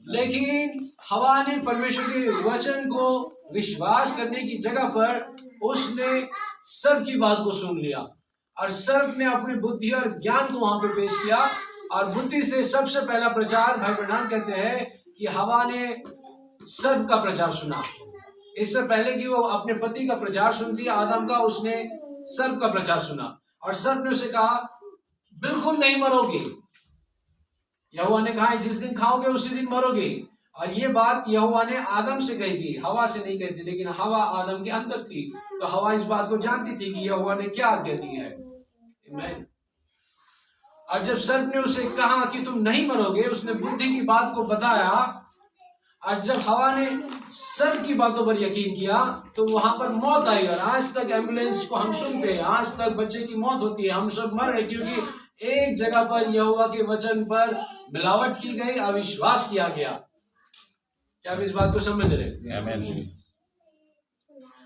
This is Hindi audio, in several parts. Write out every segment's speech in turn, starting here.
लेकिन हवा ने परमेश्वर के वचन को विश्वास करने की जगह पर उसने सर्प की बात को सुन लिया और सर्प ने अपनी बुद्धि और ज्ञान को वहां पे पेश किया और बुद्धि से सबसे पहला प्रचार भाई प्रणाम कहते हैं कि हवा ने सर्प का प्रचार सुना। इससे पहले कि वो अपने पति का प्रचार सुनती आदम का, उसने सर्प का प्रचार सुना और सर्प ने उसे कहा बिल्कुल नहीं मरोगे। यहोवा ने कहा जिस दिन खाओगे उसी दिन मरोगे। और ये बात यहोवा ने आदम से कही थी, हवा से नहीं कही थी, लेकिन हवा आदम के अंदर थी तो हवा इस बात को जानती थी कि यहोवा ने क्या आज्ञा दी है। आमीन। और जब सर्प ने उसे कहा कि तुम नहीं मरोगे, उसने बुद्धि की बात को बताया और जब हवा ने सर्प की बातों पर यकीन किया तो वहां पर मौत आई। और आज तक एम्बुलेंस को हम सुनते हैं, आज तक बच्चे की मौत होती है, हम सब मर रहे क्योंकि एक जगह पर यहोवा के वचन पर मिलावट की गई, अविश्वास किया गया। क्या आप इस बात को समझ रहे हैं?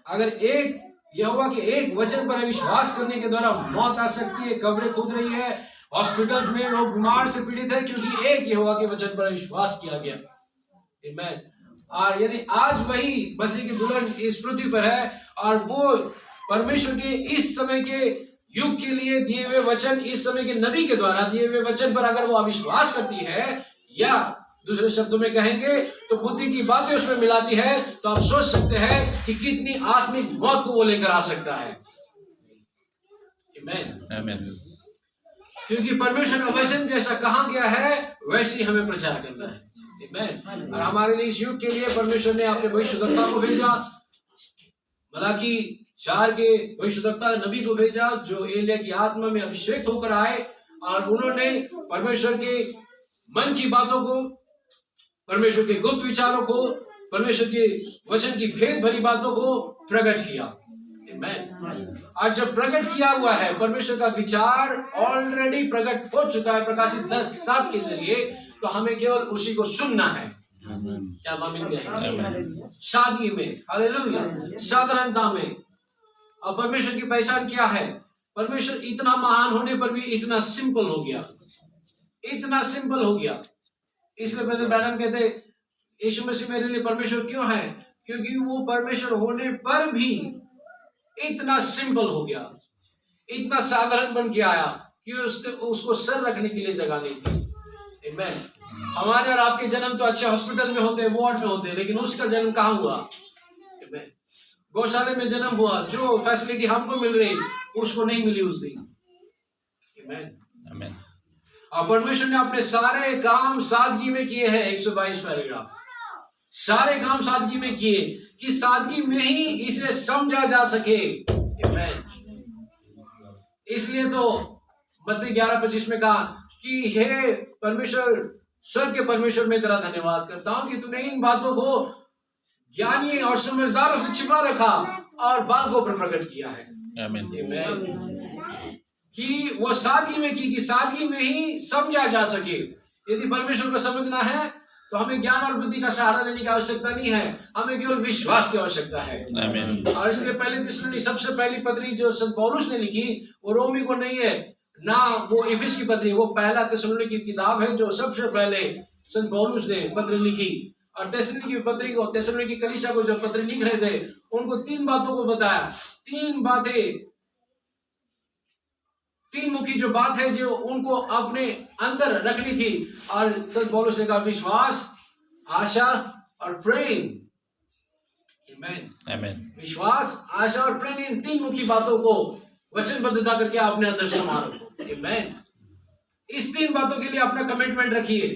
अगर एक यहोवा के एक वचन पर अविश्वास करने के द्वारा मौत आ सकती है, कब्रें खुद रही है, हॉस्पिटल्स में लोग बीमार से पीड़ित है क्योंकि एक यहोवा के वचन पर अविश्वास किया गया। आमीन। और यदि आज वही मसीह की दुल्हन इस पृथ्वी पर है और वो परमेश्वर के इस समय के युग के लिए दिए हुए वचन, इस समय के नबी के द्वारा दिए हुए वचन पर अगर वो अविश्वास करती है या दूसरे शब्दों में कहेंगे तो बुद्धि की बातें उसमें मिलाती है, तो आप सोच सकते हैं कि कितनी आत्मिक मौत को वो लेकर आ सकता है। आमीन। क्योंकि परमेश्वर का वचन जैसा कहा गया है वैसे ही हमें प्रचार करना है। आमीन। और हमारे लिए इस युग के लिए परमेश्वर ने अपने भविष्यद्वक्ता को भेजा, मलाकी 4 के भविष्यद्वक्ता नबी को भेजा जो एलिया की आत्मा में अभिषेक होकर आए और उन्होंने परमेश्वर के मन की बातों को, परमेश्वर के गुप्त विचारों को, परमेश्वर के वचन की भेद भरी बातों को प्रकट किया। आमीन। और जब प्रकट किया हुआ है परमेश्वर का विचार ऑलरेडी प्रकट हो चुका है प्रकाशित 10:7 के जरिए, तो हमें केवल उसी को सुनना है। क्या आमीन कहेंगे? सादगी में, हालेलुया, साधारणता में। और परमेश्वर की पहचान क्या है? परमेश्वर इतना महान होने पर भी इतना सिंपल हो गया, इतना सिंपल हो गया। इसलिए ब्रदर ब्रैनम कहते यीशु मसीह मेरे लिए परमेश्वर क्यों है? क्योंकि वो परमेश्वर होने पर भी इतना सिंपल हो गया, इतना साधारण बन के आया कि उसको सर रखने के लिए जगह नहीं थी। आमीन। हमारे और आपके जन्म तो अच्छे हॉस्पिटल में होते हैं, वार्ड में होते हैं, लेकिन उसका जन्म कहाँ हुआ? आमीन। गौशाले में जन्म हुआ। जो फैसिलिटी हमको मिल रही उसको नहीं मिली उस दिन। आमीन। और परमेश्वर ने अपने सारे काम सादगी में किए हैं। 122 पैराग्राफ सारे काम सादगी में किए कि सादगी में ही इसे समझा जा सके। इसलिए तो मत्ती 11:25 में कहा कि हे परमेश्वर, स्वर्ग के परमेश्वर, मैं तेरा धन्यवाद करता हूं कि तूने इन बातों को ज्ञानी और समझदारों से छिपा रखा और बातों पर प्रकट किया है। आमीन। कि वो सादगी में की कि सादगी में ही समझा जा सके। यदि परमेश्वर को समझना है तो हमें ज्ञान और बुद्धि का सहारा लेने की आवश्यकता नहीं है, हमें केवल विश्वास की आवश्यकता है। आमीन। और इसलिए पहले थिस्सलुनी सबसे पहली पत्री जो संत पौलुस ने लिखी वो रोमी को नहीं है, ना वो इफिस की पत्री, वो पहला थिस्सलुनी की किताब है जो सबसे पहले संत पौलुस ने पत्र लिखी। और थिस्सलुनी की पत्री को, थिस्सलुनी की कलीसिया को जब पत्र लिख रहे थे उनको 3 बातों को बताया। 3 बातें, 3 मुखी जो बात है जो उनको अपने अंदर रखनी थी। और संत पौलुस ने कहा विश्वास, आशा और प्रेम। आमीन। विश्वास, आशा और प्रेम, इन 3 मुखी बातों को वचनबद्धता करके अपने अंदर समा रखो। आमीन। इस 3 बातों के लिए अपना कमिटमेंट रखिए।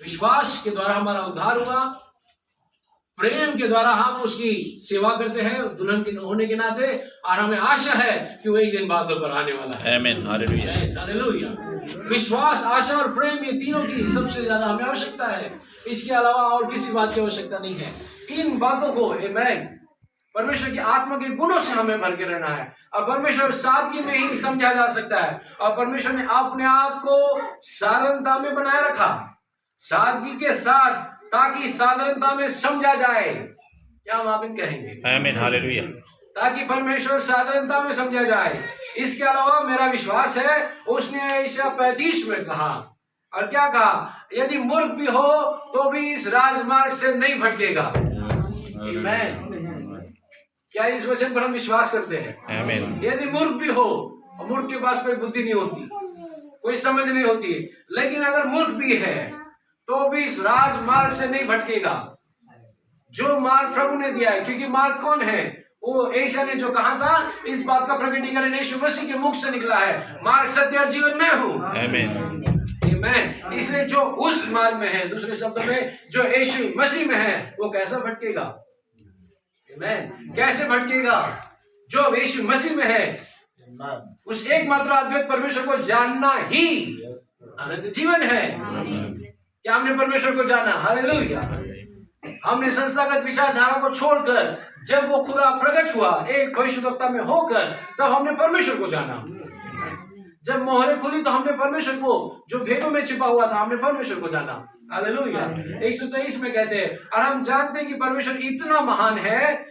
विश्वास के द्वारा हमारा उद्धार हुआ, प्रेम के द्वारा हम उसकी सेवा करते हैं दुल्हन के होने के नाते, और हमें आशा है कि वो एक दिन बादलों पर आने वाला है। आमीन। Hallelujah, hallelujah. विश्वास, आशा और प्रेम, ये तीनों की सबसे ज्यादा हमें आवश्यकता है। इसके अलावा और किसी बात की आवश्यकता नहीं है। इन बातों को आमीन परमेश्वर की आत्मा के गुणों से हमें भर के रहना है। और परमेश्वर सादगी में ही समझा जा सकता है। और परमेश्वर ने अपने आप को साधारणता में बनाए रखा, सादगी के साथ, ताकि साधारणता में समझा जाए। क्या हम आमीन कहेंगे? आमीन। हालेलुया। ताकि परमेश्वर साधारणता में समझा जाए। इसके अलावा मेरा विश्वास है उसने ईशाया 35 में कहा और क्या कहा, यदि मूर्ख भी हो तो भी इस राजमार्ग से नहीं भटकेगा। आमीन। क्या इस वचन पर हम विश्वास करते हैं? आमीन। यदि मूर्ख भी हो, और मूर्ख के पास कोई बुद्धि नहीं होती, कोई समझ नहीं होती, लेकिन अगर मूर्ख भी है तो भी इस राजमार्ग से नहीं भटकेगा जो मार्ग प्रभु ने दिया है। क्योंकि मार्ग कौन है? वो ईसा ने जो कहा था, इस बात का प्रकटीकरण यीशु मसीह के मुख से निकला है, मार्ग सत्य और जीवन में हूँ। आमीन। इसलिए जो उस मार्ग में है, दूसरे शब्दों में जो यीशु मसीह में है, वो कैसा भटकेगा? कैसे भटकेगा? जो यीशु मसीह में है, उस एकमात्र अद्वैत परमेश्वर को जानना ही अनंत जीवन है। क्या हमने परमेश्वर को जाना? हालेलुया। हमने संस्थागत विचारधारा को छोड़कर जब वो खुदा प्रकट हुआ एक भविष्यवक्ता में होकर, तब हमने परमेश्वर को जाना। जब मोहरें खुली तो हमने परमेश्वर को, जो भेदों में छिपा हुआ था, हमने परमेश्वर को जाना। हालेलुया। 123 में कहते हैं, और हम जानते हैं कि परमेश्वर इतना महान है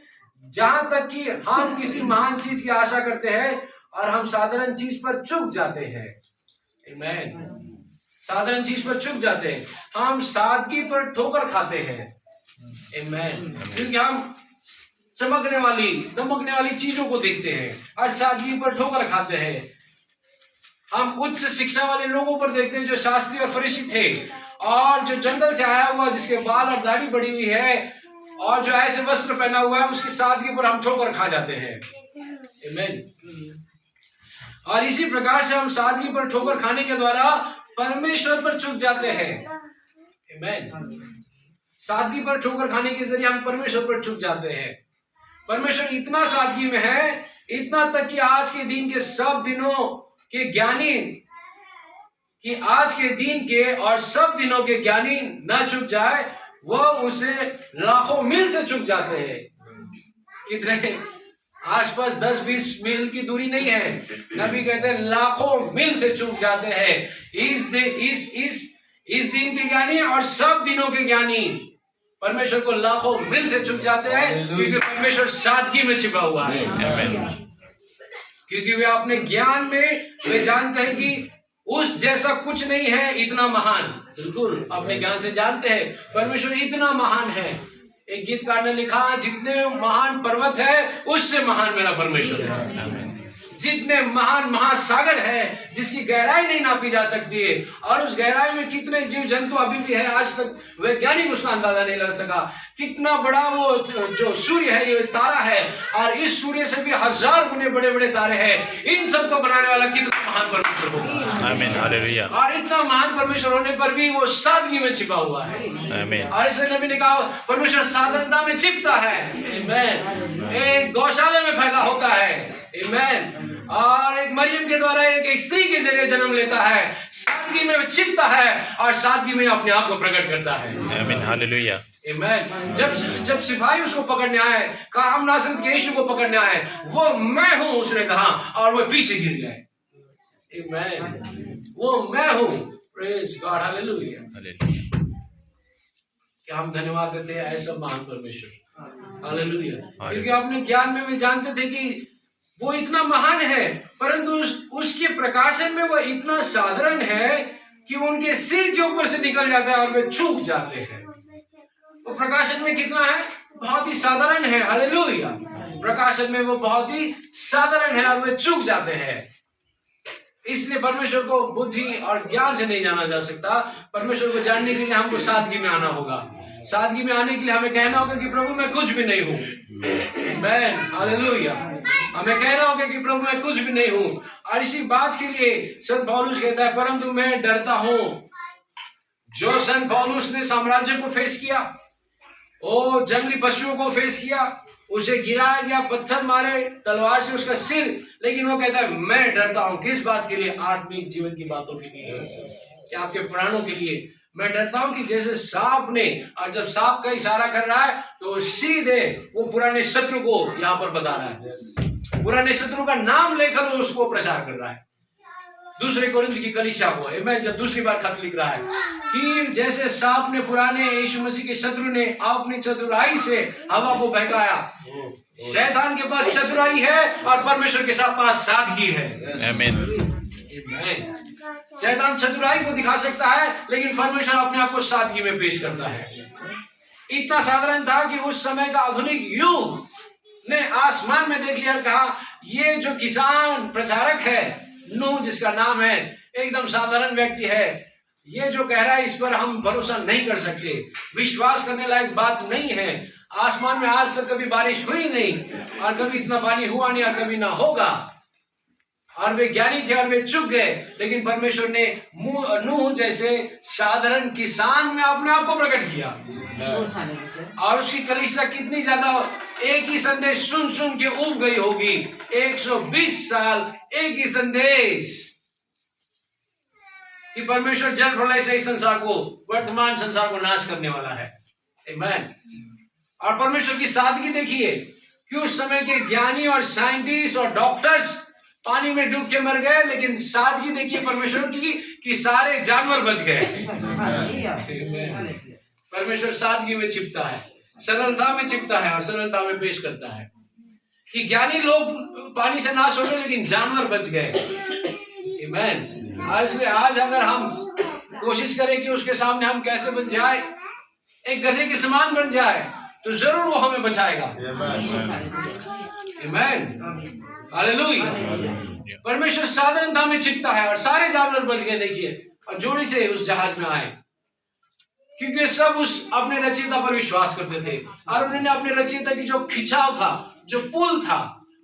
जहां तक कि हम किसी महान चीज की आशा करते हैं और हम साधारण चीज पर चूक जाते हैं। आमीन। साधारण चीज पर चूक जाते हैं, हम सादगी पर ठोकर खाते हैं। आमीन। क्योंकि हम चमकने वाली, दमकने वाली चीजों को देखते हैं और सादगी पर ठोकर खाते हैं। हम उच्च शिक्षा वाले लोगों पर देखते हैं जो शास्त्री और फरीसी थे, और जो जंगल से आया हुआ जिसके बाल और दाढ़ी बढ़ी हुई है और जो ऐसे वस्त्र पहना हुआ है, उसकी सादगी पर हम ठोकर खा जाते हैं। आमीन। और इसी प्रकार से हम सादगी पर ठोकर खाने के द्वारा परमेश्वर पर चूक जाते हैं। आमीन। सादगी पर ठोकर खाने के जरिए हम परमेश्वर पर चूक जाते हैं। परमेश्वर इतना सादगी में है, इतना तक कि आज के दिन के सब दिनों के ज्ञानी, कि आज के दिन के और सब दिनों के ज्ञानी न चूक जाए, वो उसे लाखों मील से चूक जाते हैं। कितने? आसपास 10-20 मील की दूरी नहीं है। नबी कहते हैं लाखों मील से चूक जाते हैं इस दिन के ज्ञानी और सब दिनों के ज्ञानी परमेश्वर को लाखों मील से चूक जाते हैं, क्योंकि परमेश्वर सादगी में छिपा हुआ है। क्योंकि वे अपने ज्ञान में वे जानते हैं कि उस जैसा कुछ नहीं है इतना महान। बिल्कुल अपने ज्ञान से जानते हैं परमेश्वर इतना महान है। एक गीतकार ने लिखा, जितने महान पर्वत है उससे महान मेरा परमेश्वर है। जितने महान महासागर है जिसकी गहराई नहीं नापी जा सकती है, और उस गहराई में कितने जीव जंतु अभी भी है, आज तक वैज्ञानिक उसका अंदाजा नहीं लगा सका। कितना बड़ा वो जो सूर्य है, ये तारा है, और इस सूर्य से भी 1000 गुने बड़े बड़े तारे हैं। इन सब को बनाने वाला कितना महान परमेश्वर होगा। आमीन। हालेलुया। और इतना महान परमेश्वर होने पर भी वो सादगी में छिपा हुआ है। आमीन। और इसलिए नबी ने कहा परमेश्वर साधारणता में छिपता है। आमीन। एक गौशाला में पैदा होता है। आमीन। और एक मरियम के द्वारा एक स्त्री के जरिए जन्म लेता है, सादगी में छिपता है और सादगी में अपने आप को प्रकट करता है। आमीन। हालेलुया। आमीन। जब सिपाही उसको पकड़ने आए, कहा हम नासरत के यीशु को पकड़ने आए, वो मैं हूं उसने कहा, और वो पीछे गिर गए। आमीन। वो मैं हूं। Praise God. हालेलुया। क्या हम धन्यवाद देते हैं ऐसा महान परमेश्वर। हालेलुया। क्योंकि अपने ज्ञान में भी जानते थे कि वो इतना महान है, परंतु उसके प्रकाशन में वो इतना साधारण है कि उनके सिर के ऊपर से निकल जाता है और वे चूक जाते हैं। वो प्रकाशन में कितना है? बहुत ही साधारण है। हालेलुया। प्रकाशन में वो बहुत ही साधारण है और वे चूक जाते हैं। इसलिए परमेश्वर को बुद्धि और ज्ञान से नहीं जाना जा सकता। परमेश्वर को जानने के लिए हमको सादगी में आना होगा। सादगी में आने के लिए हमें कहना होगा कि प्रभु मैं कुछ भी नहीं हूँ। आमीन। हालेलुया। हमें कहना होगा कि प्रभु मैं कुछ भी नहीं हूँ। और इसी बात के लिए संत पौलुस कहता है, परंतु मैं डरता हूँ। जो संत पौलुस ने साम्राज्य को फेस किया, वो जंगली पशुओं को फेस किया, उसे गिराया गया, पत्थर मारे, तलवार से उसका सिर, लेकिन वो कहता है मैं डरता हूँ। किस बात के लिए? आत्मिक जीवन की बातों के लिए, क्या आपके प्राणों के लिए। मैं डरता हूं कि जैसे सांप ने, और जब सांप का इशारा कर रहा है तो सीधे वो पुराने शत्रु को यहां पर बता रहा है, पुराने शत्रु का नाम लेकर वो उसको प्रचार कर रहा है। दूसरे कोरिन्थ की कलीसिया को मैं जब दूसरी बार खत लिख रहा है कि जैसे सांप ने, पुराने यीशु मसीह के शत्रु ने अपनी चतुराई से हवा को बहकाया, शैतान के पास चतुराई है और परमेश्वर के साथ पास सादगी है। आमीन। शैतान चतुराई को दिखा सकता है, लेकिन परमेश्वर अपने आप को सादगी में पेश करता है। इतना साधारण था कि उस समय का आधुनिक युग ने आसमान में देख लिया और कहा ये जो किसान प्रचारक है नूह जिसका नाम है, एकदम साधारण व्यक्ति है, ये जो कह रहा है इस पर हम भरोसा नहीं कर सकते, विश्वास करने लायक बात नहीं है। आसमान में आज तक कभी बारिश हुई नहीं और कभी इतना पानी हुआ नहीं और कभी ना होगा। और वे ज्ञानी थे और वे चुक गए, लेकिन परमेश्वर ने नूह जैसे साधारण किसान में अपने आप को प्रकट किया। और उसकी कलीसिया कितनी ज्यादा एक ही संदेश सुन सुन के उब गई होगी। 120 साल एक ही संदेश कि परमेश्वर जल प्रलय से इस संसार को, वर्तमान संसार को नाश करने वाला है। आमीन। और परमेश्वर की सादगी देखिए कि उस समय के ज्ञानी और साइंटिस्ट और डॉक्टर्स पानी में डूब के मर गए, लेकिन सादगी देखिए परमेश्वर की कि सारे जानवर बच गए। परमेश्वर सादगी में छिपता है, सरलता में छिपता है और सरलता में पेश करता है कि ज्ञानी लोग पानी से नाश हो गए लेकिन जानवर बच गए। आमीन। और इसलिए आज अगर हम कोशिश करें कि उसके सामने हम कैसे बन जाए, एक गधे के समान बन जाए, तो जरूर वो हमें बचाएगा। आमीन। हालेलुया। परमेश्वर साधारणता में छिपता है और सारे जानवर बच गए देखिए, और जोड़ी से उस जहाज में आए, क्योंकि सब उस अपने रचयिता पर विश्वास करते थे और उन्होंने अपने रचयिता की जो खिंचाव था, जो पुल था,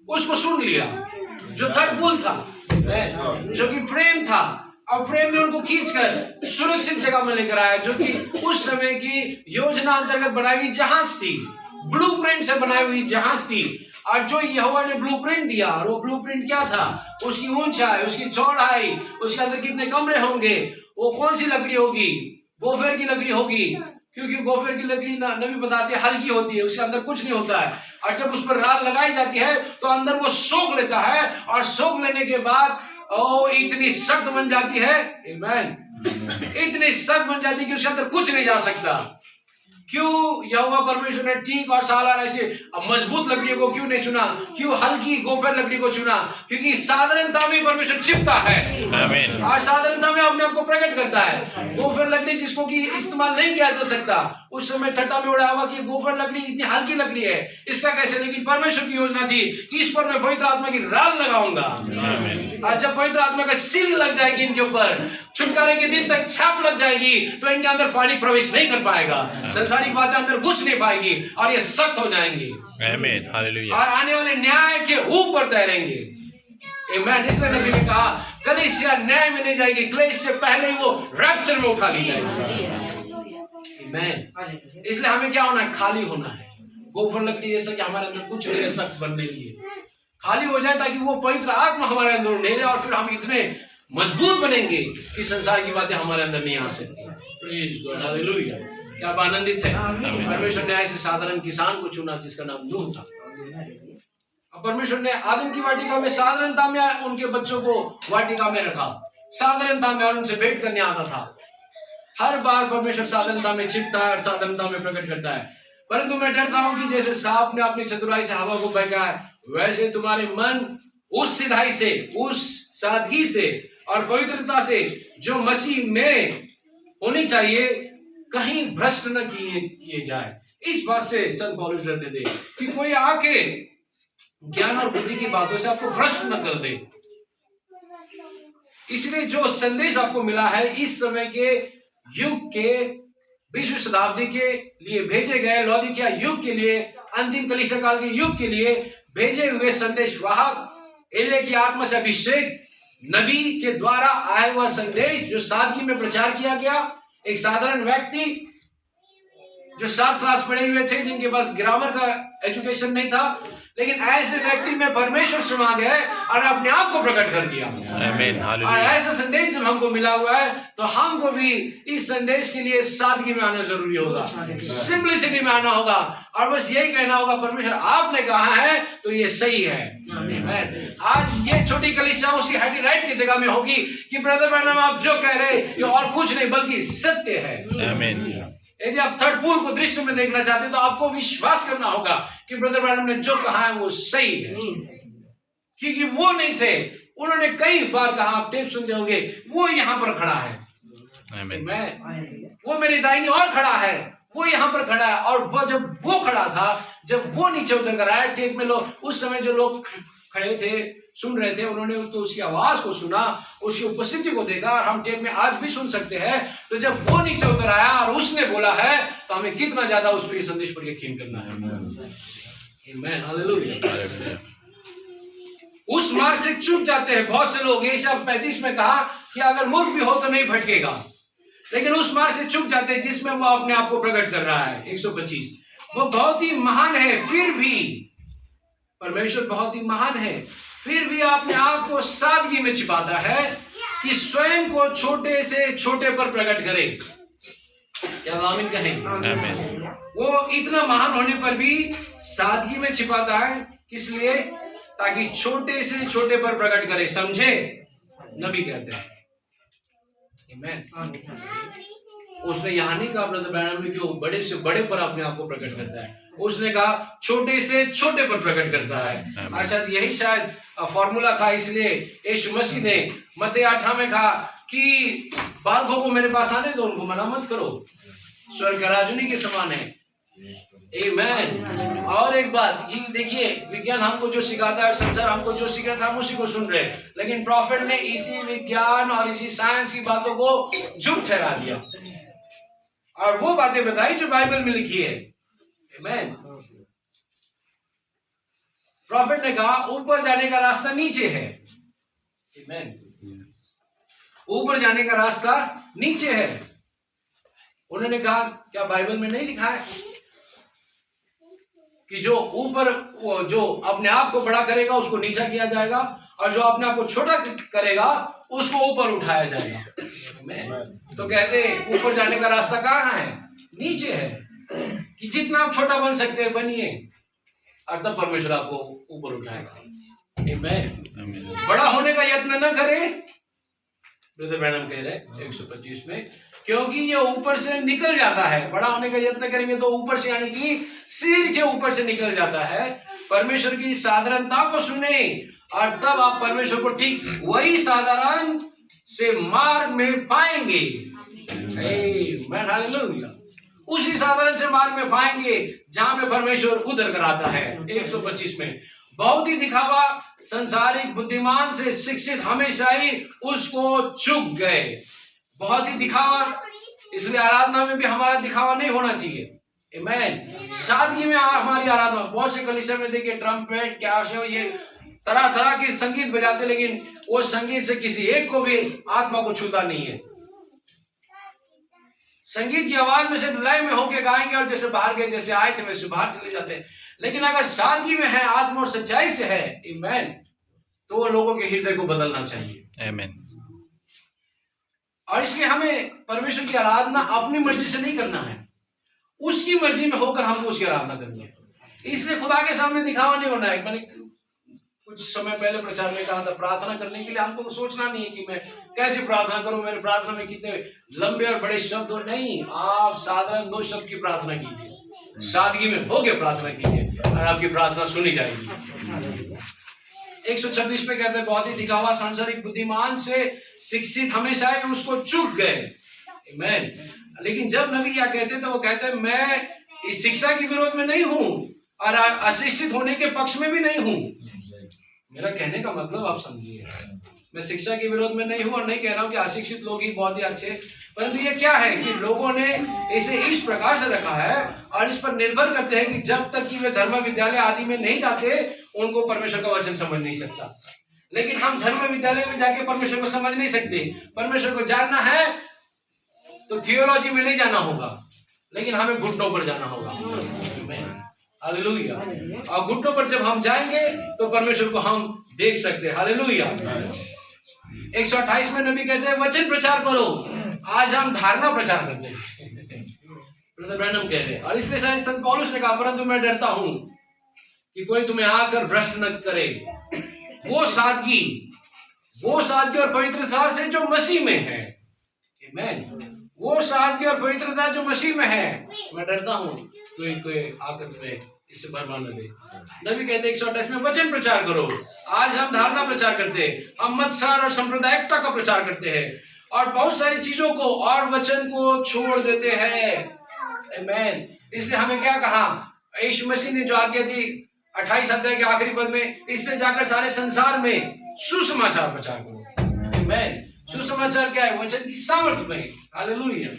उसको सुन लिया, जो थर्ड पुल था, जो कि प्रेम था, और प्रेम ने उनको खींचकर सुरक्षित जगह में लेकर आया, जो कि उस समय की योजना अंतर्गत बनाई हुई जहाज थी, ब्लूप्रिंट से बनाई हुई जहाज थी। और जो यहोवा ने ब्लूप्रिंट दिया, और वो ब्लूप्रिंट क्या था, उसकी ऊंचाई, उसकी चौड़ाई, उसके अंदर कितने कमरे होंगे, वो कौन सी लकड़ी होगी, गोफेर की लकड़ी होगी, क्योंकि गोफेर की लकड़ी नबी बताते हैं हल्की होती है, उसके अंदर कुछ नहीं होता है, और जब उस पर राल लगाई जाती है तो अंदर वो सोख लेता है, और सोख लेने के बाद ओ इतनी सख्त बन जाती है। आमीन। इतनी सख्त बन जाती है कि उसके अंदर कुछ नहीं जा सकता। क्यों यहोवा परमेश्वर ने ठीक और सालार ऐसे मजबूत लकड़ी को क्यों नहीं चुना, क्यों हल्की गोफेर लकड़ी को चुना? क्योंकि साधारणता में परमेश्वर छिपता है। आमीन। और साधारणता में अपने आप को प्रकट करता है। गोफेर लकड़ी जिसको कि इस्तेमाल नहीं किया जा सकता, उस समय ठट्टा में उड़ा हुआ कि गोफेर लकड़ी इतनी हल्की लकड़ी है, इसका कैसे? लेकिन परमेश्वर की योजना थी कि इस पर मैं पवित्र आत्मा की राल लगाऊंगा, और जब पवित्र आत्मा का सील लग जाएगी इनके ऊपर, छुटकारे के दिन तक छाप लग जाएगी, तो इनके अंदर पानी प्रवेश नहीं कर पाएगा, संसारिक बातें अंदर घुस नहीं पाएगी, और ये सख्त हो जाएंगी। आमीन। हालेलुया। और आने वाले न्याय के ऊपर तैरेंगे। आमीन। इसलिए नबी ने कहा कलीसिया न्याय में नहीं जाएगी, क्लेश से पहले ही वो रैप्चर में उठा ली जाएगी। आमीन। इसलिए हमें क्या होना है? खाली होना है। गोफर लकड़ी जैसा कि हमारे अंदर कुछ नहीं, सख्त बनने के लिए खाली हो जाए, ताकि वो पवित्र आत्मा हमारे अंदर उड़े, और फिर हम इतने मजबूत बनेंगे कि संसार की बातें हमारे अंदर नहीं आ सकती। Praise God. हालेलुया। क्या आप आनंदित है? परमेश्वर ने ऐसे साधारण किसान को चुना जिसका नाम नूह था। परमेश्वर ने आदम की वाटिका में साधारणता में उनके बच्चों को वाटिका में रखा, साधारणता में, और उनसे भेंट करने आता था। हर बार परमेश्वर साधारणता में छिपता है और साधारणता में प्रकट करता है। परंतु मैं डरता हूं कि जैसे सांप ने अपनी चतुराई से हवा को बहकाया है, वैसे तुम्हारे मन उस सिधाई से, उस सादगी से और पवित्रता से जो मसीह में होनी चाहिए, कहीं भ्रष्ट न किए जाए। इस बात से संत पौलुस डरते थे कि कोई आके ज्ञान और बुद्धि की बातों से आपको भ्रष्ट न कर दे। इसलिए जो संदेश आपको मिला है, इस समय के युग के 20वीं शताब्दी के लिए भेजे गए, लौदीकिया युग के लिए, अंतिम कलीसिया काल के युग के लिए भेजे हुए संदेश वाहक एलिया की आत्मा से अभिषेक नबी के द्वारा आया हुआ संदेश, जो सादगी में प्रचार किया गया। एक साधारण व्यक्ति जो 7 क्लास पढ़े हुए थे, जिनके पास ग्रामर का एजुकेशन नहीं था, लेकिन ऐसे व्यक्ति में परमेश्वर समा गए और अपने आप को प्रकट कर दिया। आमीन। और ऐसा संदेश जब हमको मिला हुआ है, तो हमको भी इस संदेश के लिए सादगी में आना जरूरी होगा, सिंपलिसिटी में आना होगा, और बस यही कहना होगा परमेश्वर आपने कहा है तो ये सही है। आमीन। आज ये छोटी कलीसिया उसी हैटी राइट की जगह में होगी कि ब्रदर ब्रैनम आप जो कह रहे ये और कुछ नहीं बल्कि सत्य है। आमीन। यदि आप थर्ड पूल को दृश्य में देखना चाहते हैं, तो आपको विश्वास करना होगा कि ब्रदर ब्रैनम ने जो कहा है वो सही है, क्योंकि वो नहीं थे उन्होंने कई बार कहा, आप टेप सुनते होंगे, वो यहां पर खड़ा है, वो मेरी दाहिनी ओर खड़ा है, वो यहां पर खड़ा है। और वो जब वो खड़ा था, जब वो नीचे उतर कर आया, टेप में लोग, उस समय जो लोग खड़े थे सुन रहे थे, उन्होंने तो उसकी आवाज को सुना, उसकी उपस्थिति को देखा, और हम टेप में आज भी सुन सकते हैं। तो जब वो नीचे उतर आया और उसने बोला है, तो हमें कितना ज्यादा उस पर संदेश पर यकीन करना है। आमीन, हालेलुया। उस मार्ग से चूक जाते हैं बहुत से लोग। यशायाह 35 में कहा कि अगर मूर्ख भी हो तो नहीं भटकेगा, लेकिन उस मार्ग से चूक जाते हैं जिसमें वो अपने आप को प्रकट कर रहा है। 125, वो बहुत ही महान है, फिर भी परमेश्वर बहुत ही महान है, फिर भी अपने आप को सादगी में छिपाता है कि स्वयं को छोटे से छोटे पर प्रकट करे। क्या आमीन कहेंगे? वो इतना महान होने पर भी सादगी में छिपाता है, किस लिए? ताकि छोटे से छोटे पर प्रकट करे। समझे? नबी कहते हैं। आमीन। उसने यहां नहीं कहा ब्रदर ब्रैनम में कि वो बड़े से बड़े पर अपने आप को प्रकट करता है, उसने कहा छोटे से छोटे पर प्रकट करता है। और शायद यही शायद फॉर्मूला था, इसलिए यीशु मसीह ने मत्ती 8 में कहा कि बालकों को मेरे पास आने दो, उनको मना मत करो, स्वर्ग का राज्य उन्हीं के समान है। आमीन। और एक बात ये देखिए, विज्ञान हमको जो सिखाता है और संसार हमको जो सिखाता है हम उसी को सुन रहे हैं, लेकिन प्रॉफिट ने इसी विज्ञान और इसी साइंस की बातों को झूठ ठहरा दिया और वो बातें बताई जो बाइबल में लिखी है। आमीन। प्रॉफिट ने कहा ऊपर जाने का रास्ता नीचे है। आमीन। ऊपर जाने का रास्ता नीचे है। उन्होंने कहा क्या बाइबल में नहीं लिखा है कि जो ऊपर, जो अपने आप को बड़ा करेगा उसको नीचा किया जाएगा, और जो अपने आप को छोटा करेगा उसको ऊपर उठाया जाएगा। तो कहते हैं ऊपर जाने का रास्ता कहाँ है? नीचे है, कि जितना आप छोटा बन सकते हैं बनिए, और तब परमेश्वर आपको ऊपर उठाएगा। आमीन। बड़ा होने का यत्न न करें, ब्रदर ब्रैनम कह रहे 125 में, क्योंकि ये ऊपर से निकल जाता है। बड़ा होने का यत्न करेंगे तो ऊपर से, यानी कि सिर के ऊपर से निकल जाता है। परमेश्वर की साधारणता को सुने और तब आप परमेश्वर को ठीक वही साधारण से मार्ग में पाएंगे। हालेलुया। उसी साधारण से मार्ग में पाएंगे जहां पे परमेश्वर उतर कर आता है। 125 में बहुत ही दिखावा, संसारिक बुद्धिमान से शिक्षित हमेशा ही उसको चूक गए। बहुत ही दिखावा, इसलिए आराधना में भी हमारा दिखावा नहीं होना चाहिए। आमीन। शादी में हमारी आराधना, बहुत से कलीसिया में देखिए ट्रम्पेट क्या ये तरह तरह के संगीत बजाते, लेकिन वो संगीत से किसी एक को भी आत्मा को छूता नहीं है। संगीत की आवाज में सिर्फ लय में होके गाएंगे और जैसे बाहर गए, जैसे आए थे वैसे बाहर चले जाते हैं, लेकिन अगर सादगी में है, आत्मा और सच्चाई से है, आमीन, तो वो लोगों के हृदय को बदलना चाहिए। आमीन। और इसलिए हमें परमेश्वर की आराधना अपनी मर्जी से नहीं करना है, उसकी मर्जी में होकर हमको उसकी आराधना करनी है। इसलिए खुदा के सामने दिखावा नहीं होना है। मैंने कुछ समय पहले प्रचार में कहा था, प्रार्थना करने के लिए हमको सोचना नहीं है कि मैं कैसे प्रार्थना करूं, मेरे प्रार्थना में कितने लंबे और बड़े शब्द हो। नहीं, आप साधारण 2 शब्द की प्रार्थना कीजिए, सादगी में होके प्रार्थना कीजिए और आपकी प्रार्थना सुनी जाएगी। 126 में कहते हैं बहुत ही दिखावा, सांसारिक बुद्धिमान से शिक्षित हमेशा ही उसको चूक गए। आमीन। लेकिन जब नबी यह कहते तो वो कहते हैं मैं इस शिक्षा के विरोध में नहीं हूं और अशिक्षित होने के पक्ष में भी नहीं हूं। मेरा कहने का मतलब आप समझिए, मैं शिक्षा के विरोध में नहीं हूं और नहीं कह रहा हूं कि अशिक्षित लोग ही बहुत ही अच्छे, परंतु ये क्या है कि लोगों ने इसे इस प्रकार से रखा है और इस पर निर्भर करते हैं कि जब तक कि वे धर्म विद्यालय आदि में नहीं जाते उनको परमेश्वर का वचन समझ नहीं सकता। लेकिन हम धर्म विद्यालय में जाके परमेश्वर को समझ नहीं सकते। परमेश्वर को जानना है तो थियोलॉजी में नहीं जाना होगा, लेकिन हमें घुटनों पर जाना होगा। हालेलुया। और घुटनों पर जब हम जाएंगे तो परमेश्वर को हम देख सकते हैं। हालेलुया। 128 में नबी कहते हैं वचन प्रचार करो। आज हम धारणा प्रचार करते हैं, ब्रदर ब्रैनम कह रहे हैं। और इसलिए शायद संत पौलुस ने कहा परंतु मैं डरता हूं कि कोई तुम्हें आकर भ्रष्ट न करे। वो सादगी और पवित्रता से जो मसीह में है। आमीन। वो सादगी और पवित्रता जो मसीह में है, मैं डरता हूं कोई आकर तुम्हें इसे भरमा न दे। नबी कहते 128 में वचन प्रचार करो। आज हम धारणा प्रचार करते हैं, हम मत्सर और सांप्रदायिकता का प्रचार करते हैं और बहुत सारी चीजों को और वचन को छोड़ देते हैं। आमीन। इसलिए हमें क्या कहा, यीशु मसीह ने जो आज्ञा दी 28 अध्याय के आखिरी पद में, इसलिए जाकर सारे संसार में सुसमाचार प्रचार करो। आमीन। सुसमाचार क्या है? वचन की सामर्थ्य में। हालेलुया।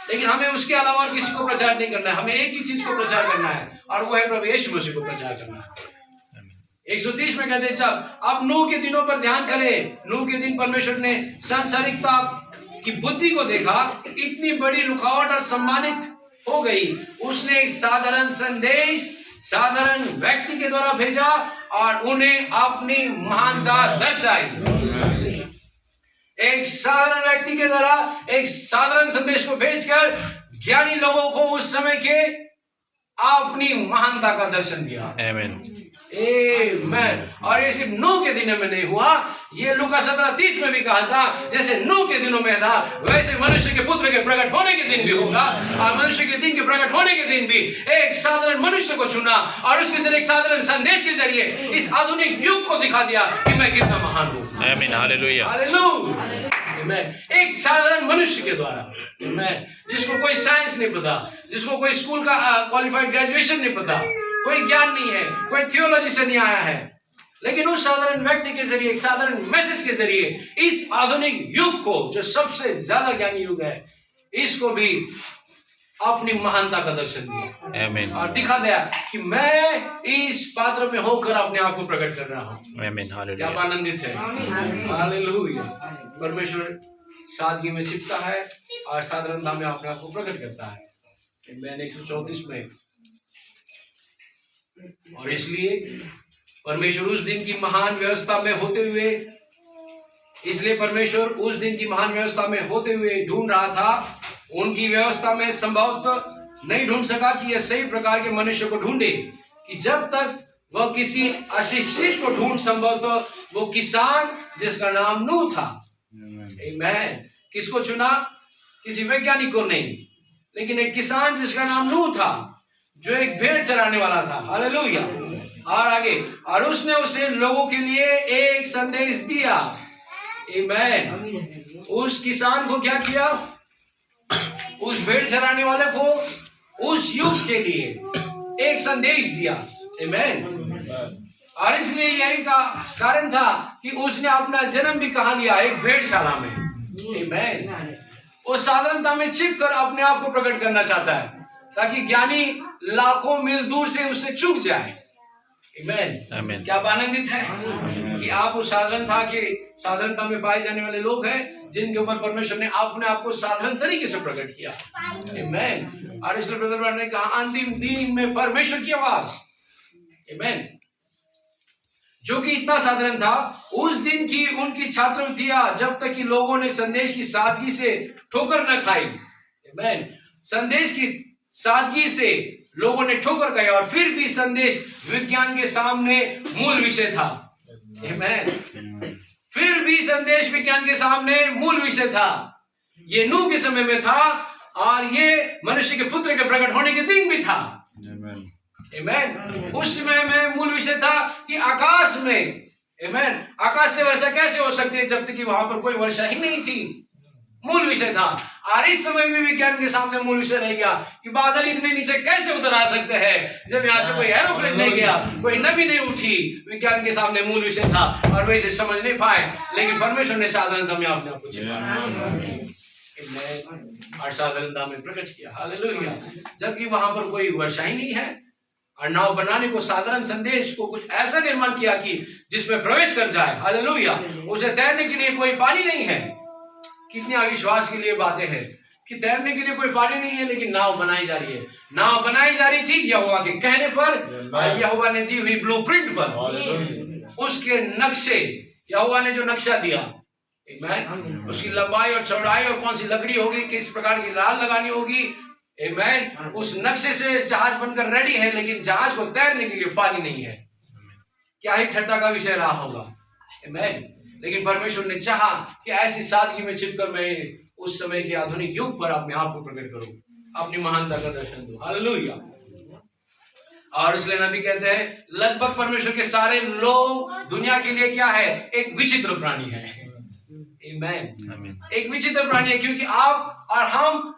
लेकिन हमें उसके अलावा और किसी को प्रचार नहीं करना है, हमें एक ही चीज को प्रचार करना है और वो है प्रभु यीशु मसीह को प्रचार करना है। 130 में कहते हैं, जब अब नूह के दिनों पर ध्यान करें। नूह के दिन परमेश्वर ने सांसारिकता की बुद्धि को देखा, इतनी बड़ी रुकावट और सम्मानित हो गई, उसने एक साधारण संदेश साधारण व्यक्ति के द्वारा भेजा और उन्हें अपनी महानता दर्शाई। एक साधारण व्यक्ति के द्वारा एक साधारण संदेश को भेजकर ज्ञानी लोगों को उस समय के अपनी महानता का दर्शन दिया। आमीन। आमीन। और ये सिर्फ नूह के दिनों में नहीं हुआ, ये लूका 17:30 में भी कहा था, जैसे नूह के दिनों में था वैसे मनुष्य के पुत्र के प्रकट होने के दिन भी होगा। और मनुष्य के दिन के प्रकट होने के दिन भी एक साधारण मनुष्य को चुना और उसके जरिए एक साधारण संदेश के जरिए इस आधुनिक युग को दिखा दिया कि मैं कितना महान हूँ। आमीन। हालेलुया। हालेलुया। एक साधारण मनुष्य के द्वारा, जिसको कोई साइंस नहीं पता, जिसको कोई स्कूल का क्वालिफाइड ग्रेजुएशन नहीं पता, कोई ज्ञान नहीं है, कोई थियोलॉजी से नहीं आया है, लेकिन उस साधारण व्यक्ति के जरिए, एक साधारण मैसेज के जरिए इस आधुनिक युग को, जो सबसे ज्यादा ज्ञानी युग है, इसको भी अपनी महानता का दर्शन दिया। आमीन। और दिखा दिया कि मैं इस पात्र में होकर अपने आप को प्रकट कर रहा हूँ। आमीन। हालेलुया। क्या आनंदित है। हालेलुया। परमेश्वर सादगी में छिपता है और साधारणता में अपने आप को प्रकट करता है। मैंने 134 में, और इसलिए परमेश्वर उस दिन की महान व्यवस्था में होते हुए, इसलिए परमेश्वर उस दिन की महान व्यवस्था में होते हुए ढूंढ रहा था, उनकी व्यवस्था में संभवतः नहीं ढूंढ सका कि यह सही प्रकार के मनुष्य को ढूंढे, कि जब तक वह किसी अशिक्षित को ढूंढ, संभवतः वो किसान जिसका नाम नूह था। आमीन। किसको चुना? किसी वैज्ञानिक को नहीं, लेकिन एक किसान जिसका नाम नूह था, जो एक भेड़ चराने वाला था। हालेलुया। और आगे, और उसने उसे लोगों के लिए एक संदेश दिया। आमीन। उस किसान को क्या किया? उस भेड़ चराने वाले को उस युग के लिए एक संदेश दिया। आमीन। और इसलिए यही का कारण था कि उसने अपना जन्म भी कहा लिया, एक भेड़शाला में। आमीन। वो साधारणता में छिप कर अपने आप को प्रकट करना चाहता है, ताकि ज्ञानी लाखों मील दूर से उससे चूक जाए। आमीन। क्या आनंदित है कि आप उस साधारणता के, साधारणता में पाए जाने वाले लोग हैं, जिनके ऊपर परमेश्वर ने अपने आप को साधारण तरीके से प्रकट किया। आमीन। और इसलिए ब्रदर ने कहा, अंतिम दिन में परमेश्वर की आवाज। आमीन। जो कि इतना साधारण था, उस दिन की उनकी छात्रवृत्तियां, जब तक कि लोगों ने संदेश की सादगी से ठोकर न खाई। आमीन। संदेश की सादगी से लोगों ने ठोकर खाई, और फिर भी संदेश विज्ञान के सामने मूल विषय था। आमीन। फिर भी संदेश विज्ञान के सामने मूल विषय था। ये नूह के समय में था, और ये मनुष्य के पुत्र के प्रकट होने के दिन भी था। आमीन। उस समय में मूल विषय था कि आकाश में, आमीन, आकाश से वर्षा कैसे हो सकती है जब तक कि वहां पर कोई वर्षा ही नहीं थी। मूल विषय था। और इस समय में विज्ञान के सामने मूल विषय रह गया कि बादल इतने नीचे कैसे उतर आ सकते हैं जब यहाँ से कोई एरोप्लेन नहीं गया, कोई नबी नहीं उठी। विज्ञान के सामने मूल विषय था और वैसे समझ नहीं पाए, लेकिन परमेश्वर ने साधारणता में आपने आपको और साधारणता में प्रकट किया। हालेलुया। जबकि वहां पर कोई वर्षा ही नहीं है, और नाव बनाने को, साधारण संदेश को कुछ ऐसा निर्माण किया कि जिसमें प्रवेश कर जाए। हालेलुया। उसे तैरने के लिए कोई पानी नहीं है। कितनी अविश्वास के लिए बातें हैं कि तैरने के लिए कोई पानी नहीं है, लेकिन नाव बनाई जा रही है। नाव बनाई जा रही थी यहोवा के कहने पर, यहोवा ने दी हुई ब्लूप्रिंट पर, उसके नक्शे, यहोवा ने जो नक्शा दिया, उसकी लंबाई और चौड़ाई और कौन सी लकड़ी होगी, किस प्रकार की राल लगानी होगी, आमीन, उस नक्शे से जहाज बनकर रेडी है, लेकिन जहाज को तैरने के लिए पानी नहीं है। क्या ही ठट्टा का विषय रहा होगा। आमीन। लेकिन परमेश्वर ने चाहा कि ऐसी सादगी में छिपकर मैं उस समय के आधुनिक युग पर अपने आप को प्रकट करूं, अपनी महानता का दर्शन दूं। हालेलुया। और इसलिए नबी कहते हैं लगभग परमेश्वर के सारे लोग दुनिया के लिए क्या है, एक विचित्र प्राणी है। आमीन। एक विचित्र प्राणी है, क्योंकि आप और हम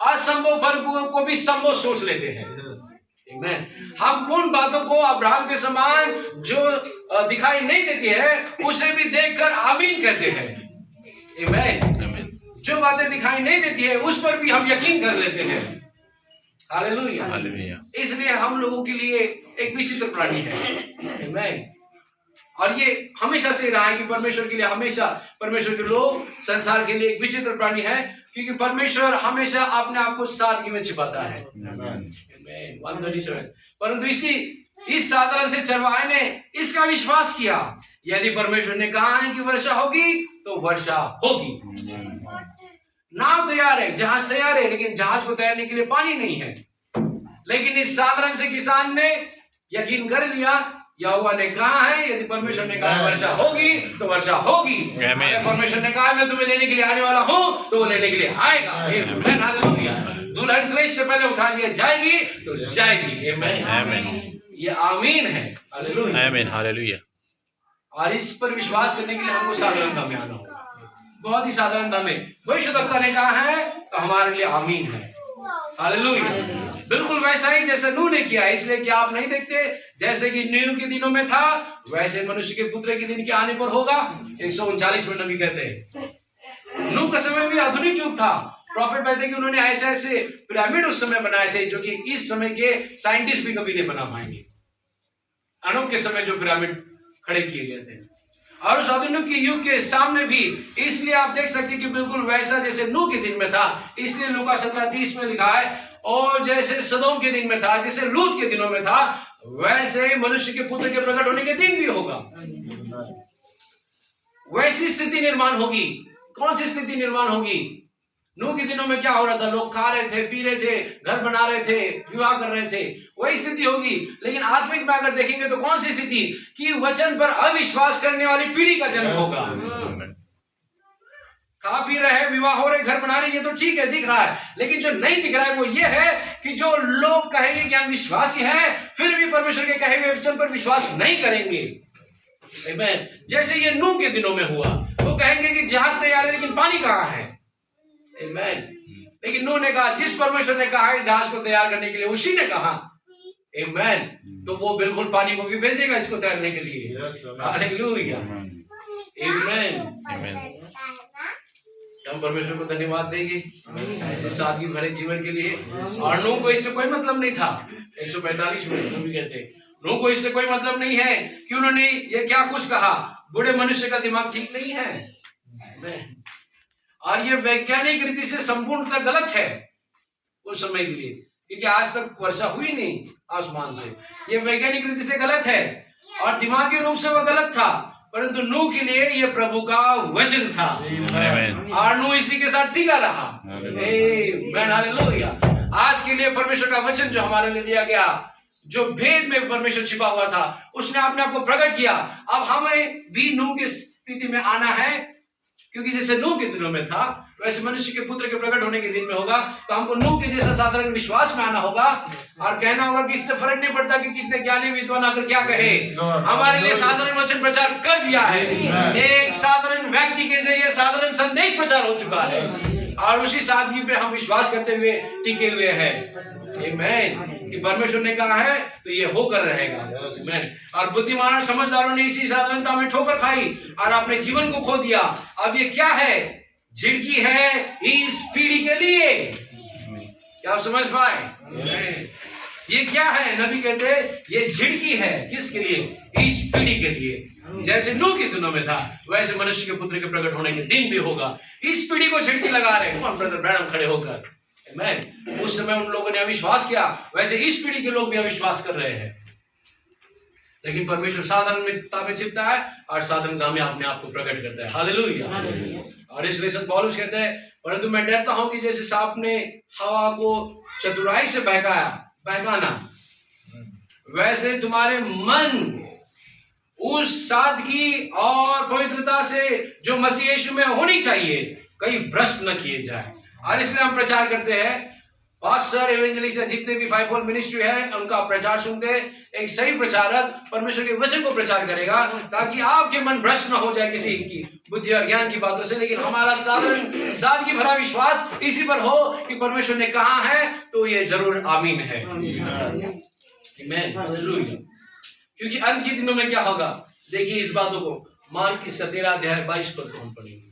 असंभव वर्ग को भी संभव सोच लेते हैं। आमीन। हम उन बातों को अब्राहम के समान जो दिखाई नहीं देती है उसे भी देखकर आमीन कहते हैं। आमीन। जो बातें दिखाई नहीं देती है उस पर भी हम यकीन कर लेते हैं। हालेलुया। हालेलुया। इसलिए हम लोगों के लिए एक विचित्र प्राणी है। आमीन। और ये हमेशा से रहा है कि परमेश्वर के लिए, हमेशा परमेश्वर के लोग संसार के लिए एक विचित्र प्राणी है, क्योंकि परमेश्वर हमेशा अपने आप को सादगी में छिपाता है। 137। परंतु इस साधारण से चरवाहे ने इसका विश्वास किया, यदि परमेश्वर ने कहा है कि वर्षा होगी तो वर्षा होगी। नाव तैयार है, जहाज तैयार है, लेकिन जहाज को तैरने के लिए पानी नहीं है। लेकिन इस साधारण से किसान ने यकीन कर लिया, यहोवा ने कहा है, यदि परमेश्वर ने कहा वर्षा होगी तो वर्षा होगी। अगर परमेश्वर ने कहा मैं तुम्हें लेने के लिए आने वाला हूं तो वो लेने के लिए आएगा। हालेलुया। दुल्हन क्लेश से पहले उठा लिया जाएगी तो जाएगी। आमीन। ये आमीन है। हालेलुया। आमीन। हालेलुया। और इस पर विश्वास करने के लिए हमको साधारणता में आना होगा, बहुत ही साधारणता में। भविष्यद्वक्ता ने कहा है तो हमारे लिए आमीन है। हालेलुया। बिल्कुल वैसा ही जैसे नूह ने किया। इसलिए क्या आप नहीं देखते, जैसे कि नूह के दिनों में था वैसे मनुष्य के पुत्र के दिन के आने पर होगा। 139 में नबी कहते हैं नूह का समय भी आधुनिक युग था। प्रॉफिट कहते हैं कि उन्होंने ऐसे ऐसे पिरामिड उस समय बनाए थे जो कि इस समय के साइंटिस्ट भी कभी नहीं बना पाएंगे। अनोख के समय जो पिरामिड खड़े किए गए थे, और उस आधुनिक युग के सामने भी। इसलिए आप देख सकते कि बिल्कुल वैसा जैसे नूह के दिन में था, इसलिए लूका 17:30 में लिखा है, और जैसे सदोम के दिन में था, जैसे लूत के दिनों में था, वैसे मनुष्य के पुत्र के प्रकट होने के दिन भी होगा। वैसी स्थिति निर्माण होगी। कौन सी स्थिति निर्माण होगी? नूह के दिनों में क्या हो रहा था? लोग खा रहे थे, पी रहे थे, घर बना रहे थे, विवाह कर रहे थे, वही स्थिति होगी। लेकिन आत्मिक में अगर देखेंगे तो कौन सी स्थिति? कि वचन पर अविश्वास करने वाली पीढ़ी का जन्म होगा। खा पी रहे हैं, विवाह हो रहे, घर बना रहे, ये तो ठीक है, दिख रहा है। लेकिन जो नहीं दिख रहा है वो ये है कि जो लोग कहेंगे कि हम विश्वासी हैं, फिर भी परमेश्वर के कहे हुए वचन पर विश्वास नहीं करेंगे। जैसे ये नूह के दिनों में हुआ, वो कहेंगे कि जहाज तैयार है लेकिन पानी कहाँ है। लेकिन नूह ने कहा, जिस परमेश्वर ने कहा है जहाज को तैयार करने के लिए, उसी ने कहा। आमीन। तो वो बिल्कुल पानी को भी भेजेगा इसको तैरने के लिए। हालेलुया। आमीन। हम परमेश्वर को धन्यवाद देंगे ऐसे सादगी भरे जीवन के लिए। और नूह को इससे कोई मतलब नहीं था। 145 में नबी कहते हैं नूह को इससे कोई मतलब नहीं है कि उन्होंने ये क्या कुछ कहा। बूढ़े मनुष्य का दिमाग ठीक नहीं है, और ये वैज्ञानिक रीति से संपूर्णतः गलत है उस समय के लिए, क्योंकि आज तक वर्षा हुई नहीं आसमान से। ये वैज्ञानिक रीति से गलत है और दिमागी रूप से वो गलत था, परंतु नूह के लिए ये प्रभु का वचन था। और नूह इसी के साथ टिका रहा। हालेलुया। आज के लिए परमेश्वर का वचन जो हमारे लिए दिया गया, जो भेद में परमेश्वर छिपा हुआ था, उसने अपने आप को प्रकट किया। अब हमें भी नूह की स्थिति में आना है, क्योंकि जैसे नूह के दिनों में था वैसे मनुष्य के पुत्र के प्रकट होने के दिन में होगा। तो हमको नूह के जैसा साधारण विश्वास में आना होगा और कहना होगा कि इससे फर्क नहीं पड़ता कि कितने ज्ञानी विद्वान आकर क्या कहे, हमारे लिए साधारण वचन प्रचार कर दिया है। एक साधारण व्यक्ति के जरिए साधारण संदेश प्रचार हो चुका है, और उसी सादगी पे हम विश्वास करते हुए टिके हुए हैं। आमीन। कि परमेश्वर ने कहा है तो ये होकर रहेगा। आमीन। और बुद्धिमान और समझदारों ने इसी साधारणता में ठोकर खाई और अपने जीवन को खो दिया। अब ये क्या है? झिड़की है इस पीढ़ी के लिए। क्या आप समझ पाए? ये क्या है? नबी कहते हैं ये झिड़की है। किसके लिए? इस पीढ़ी के लिए। जैसे नूह के दिनों में था वैसे मनुष्य के पुत्र के प्रकट होने के दिन भी होगा। इस पीढ़ी को झिड़की लगा रहे हैं ब्रदर ब्रैनम खड़े होकर। आमीन। उस समय उन लोगों ने अविश्वास किया, वैसे इस पीढ़ी के लोग भी अविश्वास कर रहे हैं। लेकिन परमेश्वर साधारणता में छिपता है और साधारणता में अपने आप को प्रकट करता है। हालेलुया। और इसलिए संत पौलुस कहते हैं, परंतु मैं डरता हूं कि जैसे सांप ने हवा को चतुराई से बहकाना, वैसे तुम्हारे मन उस सादगी और पवित्रता से जो मसीह यीशु में होनी चाहिए कहीं भ्रष्ट न किए जाए। और इसलिए हम प्रचार करते हैं पास्टर, एवेंजलिस्ट या जितने भी फाइवफोल्ड मिनिस्ट्री है उनका प्रचार सुनते हैं। एक सही प्रचारक परमेश्वर के वचन को प्रचार करेगा ताकि आपके मन भ्रष्ट ना हो जाए किसी की बुद्धि और ज्ञान की बातों से, लेकिन हमारा साधारण सादगी भरा विश्वास इसी पर हो कि परमेश्वर ने कहा है तो ये जरूर आमीन है। आमीन, हालेलुया। क्योंकि अंत के दिनों में क्या होगा, देखिए इस बातों को मार्क इसका 13 अध्याय 22 पद को हम पढ़ेंगे।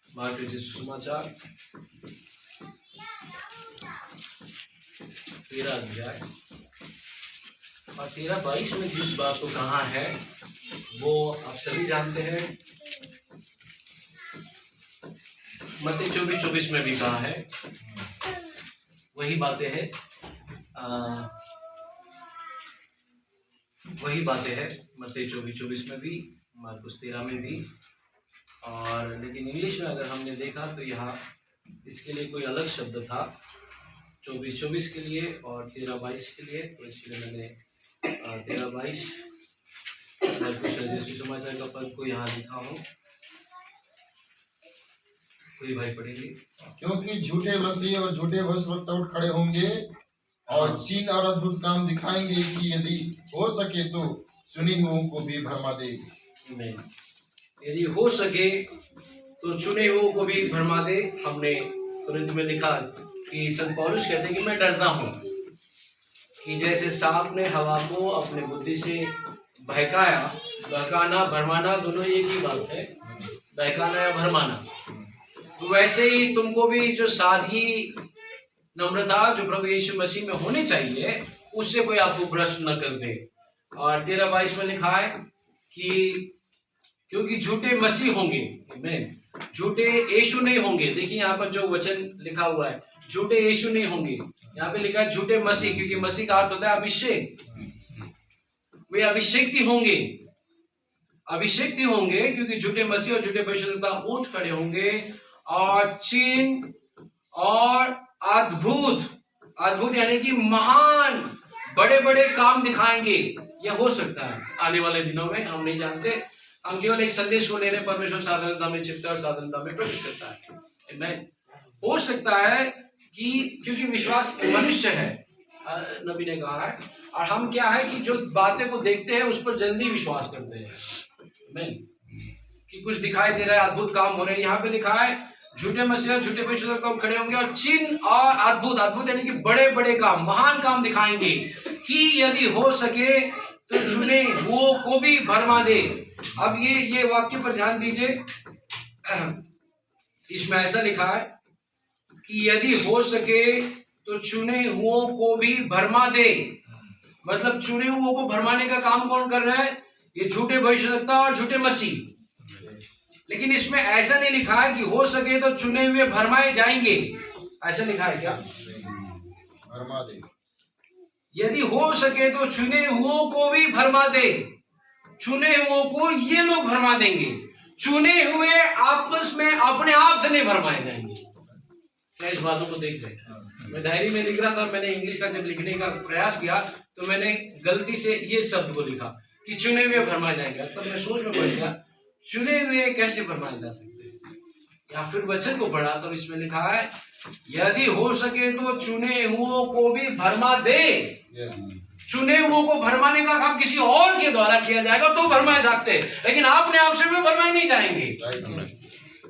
मार्क सुसमाचार 13 अध्याय और 13-22 में जिस बात को कहा है वो आप सभी जानते हैं। मत्ती 24-24 में भी कहा है, वही बातें हैं, वही बातें हैं मत्ती 24-24 में भी, मार्कुस 13 में भी। और लेकिन इंग्लिश में अगर हमने देखा तो यहाँ इसके लिए कोई अलग शब्द था 24-24 के लिए और 13-22 के लिए, तो इसलिए मैंने 13-22 सुसमाचार का पद को यहाँ लिखा हो। कोई भाई पढ़ेंगे। क्योंकि झूठे मसीह और झूठे भविष्यवक्ता उठ खड़े होंगे और चिन्ह और अद्भुत काम दिखाएंगे कि यदि हो सके तो सुनी हुओं को भी भरमा दे। यदि हो सके तो चुने हुओं को भी भरमा दे। हमने तुरंत में लिखा कि संत पौलुस कहते हैं कि मैं डरता हूँ कि जैसे सांप ने हवा को अपने बुद्धि से बहकाया, बहकाना भरमाना दोनों एक ही बात है, बहकाना या भरमाना, तो वैसे ही तुमको भी जो सादगी नम्रता जो प्रभु यीशु मसीह में होनी चाहिए उससे कोई आपको भ्रष्ट न कर दे। और 13-22 में लिखा है कि क्योंकि झूठे मसीह होंगे, झूठे यीशु नहीं होंगे। देखिए यहाँ पर जो वचन लिखा हुआ है, झूठे यीशु नहीं होंगे, यहाँ पे लिखा है झूठे मसीह, क्योंकि मसीह का अर्थ होता है अभिषेक। वे अभिषेक्ति होंगे, अभिषेक्ति होंगे, क्योंकि झूठे मसीह और झूठे भविष्यद्वक्ता उठ खड़े होंगे और चिन्ह और अद्भुत, अद्भुत यानी कि महान बड़े बड़े काम दिखाएंगे। यह हो सकता है आने वाले दिनों में, हम नहीं जानते। हम केवल एक संदेश को ले रहे, परमेश्वर साधारणता में चित्त और साधारणता में प्रकट करता है। आमीन। हो सकता है कि क्योंकि विश्वास मनुष्य है, नबी ने कहा है, और हम क्या है कि जो बातें को देखते हैं उस पर जल्दी विश्वास करते हैं। आमीन। कि कुछ दिखाई दे रहा है, अद्भुत काम हो रहे हैं। यहाँ पे लिखा है झूठे मसीह झूठे भविष्यद्वक्ता खड़े होंगे और चिन्ह और अद्भुत, अद्भुत यानी कि बड़े बड़े काम, महान काम दिखाएंगे कि यदि हो सके तो चुने हुओं को भी भरमा दे। अब ये वाक्य पर ध्यान दीजिए, इसमें ऐसा लिखा है कि यदि हो सके तो चुने हुओं को भी भरमा दे। मतलब चुने हुओं को भरमाने का काम कौन कर रहा है? ये झूठे भविष्यद्वक्ता और झूठे मसीह। लेकिन इसमें ऐसा नहीं लिखा है कि हो सके तो चुने हुए भरमाए जाएंगे, ऐसा लिखा है क्या? भरमा दे। यदि हो सके तो चुने हुओं को भी भरमा दे। चुने हुओं को ये लोग भरमा देंगे, चुने हुए आपस में अपने आप से नहीं भरमाए जाएंगे। क्या इस बातों को देख रहे हैं? मैं डायरी में लिख रहा था, मैंने इंग्लिश का जब लिखने का प्रयास किया तो मैंने गलती से ये शब्द को लिखा कि चुने हुए भरमाए जाएंगे। तो मैं सोच में पड़ गया, चुने हुए कैसे भरमाए जा सकते हैं? या फिर वचन को पढ़ा तो इसमें लिखा है यदि हो सके तो चुने हुओं को भी भरमा दे। चुने हुओं को भरमाने का काम किसी और के द्वारा किया जाएगा तो भरमाए सकते हैं, लेकिन अपने आप से वे भरमाए नहीं जाएंगे।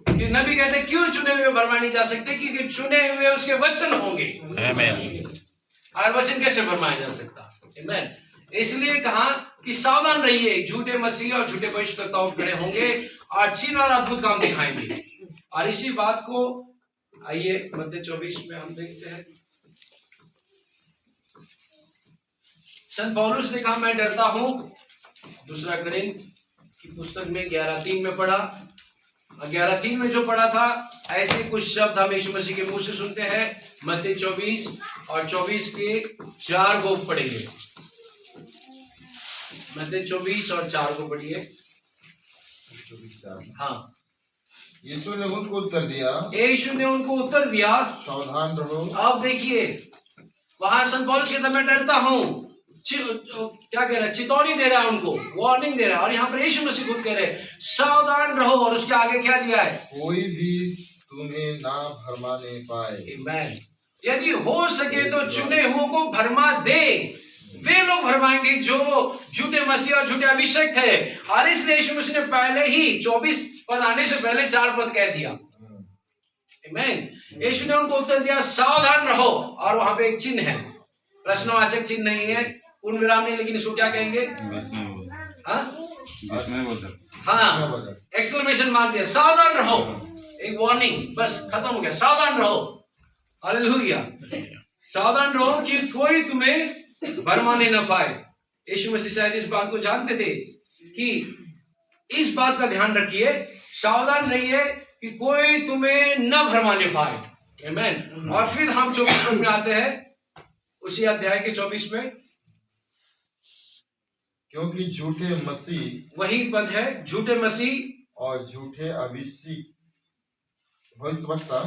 कि नबी कहते हैं क्यों चुने हुए भरमाए नहीं जा सकते? क्योंकि चुने हुए उसके वचन होंगे। और वचन कैसे भरमाया जा सकता? आमीन। इसलिए कहा कि सावधान रहिए, झूठे मसीह और झूठे भविष्यद्वक्ता खड़े होंगे और चिन्ह और अद्भुत काम दिखाएंगे। और इसी बात को आइए मत्ती 24 में हम देखते हैं। संत पौलुस ने कहा मैं डरता हूं, दूसरा कोरिन्थ की पुस्तक में 11:3 में पढ़ा, 11:3 में जो पढ़ा था ऐसे कुछ शब्द हम यीशु मसीह के मुंह से सुनते हैं। मत्ती 24 और 24 के 4 को पढ़ेंगे। मत्ती 24 और 4 को पढ़िए। हाँ। यीशु ने उनको उत्तर दिया, यीशु ने उनको उत्तर दिया, सावधान रहो। अब देखिए वहां संत पौलुस कहता मैं डरता हूं, क्या कह रहा है, चेतावनी दे रहा है उनको, वार्निंग दे रहा है। और यहाँ पर यीशु मसीह खुद कह रहे हैं सावधान रहो, और उसके आगे क्या दिया है, कोई भी तुम्हें ना भरमाने पाए। आमीन। यदि हो सके तो चुने हुओं को भरमा दे। वे लोग भरमाएंगे जो झूठे मसीह और झूठे अभिषेक थे। और इसलिए यीशु मसीह ने पहले ही 24 पद आने से पहले 4 पद कह दिया, आमीन। यीशु ने उनको उत्तर दिया सावधान रहो, और वहां पे एक चिन्ह है, प्रश्नवाचक चिन्ह नहीं है, पूर्ण विराम नहीं, लेकिन इसको क्या कहेंगे, हाँ, एक्सक्लेमेशन मार दिया, सावधान रहो, एक वार्निंग, बस खत्म हो गया, सावधान रहो। हालेलुया। सावधान रहो कि कोई तुम्हें भरमाने न पाए। यीशु मसीह शायद इस बात को जानते थे कि इस बात का ध्यान रखिए, सावधान रहिए कि कोई तुम्हें न भरमाने पाए, आमीन। और फिर हम 24 पद में आते हैं, उसी अध्याय के 24 में, क्योंकि झूठे मसीह, वही पद है, झूठे मसीह और झूठे अभिषेक भविष्यवक्ता,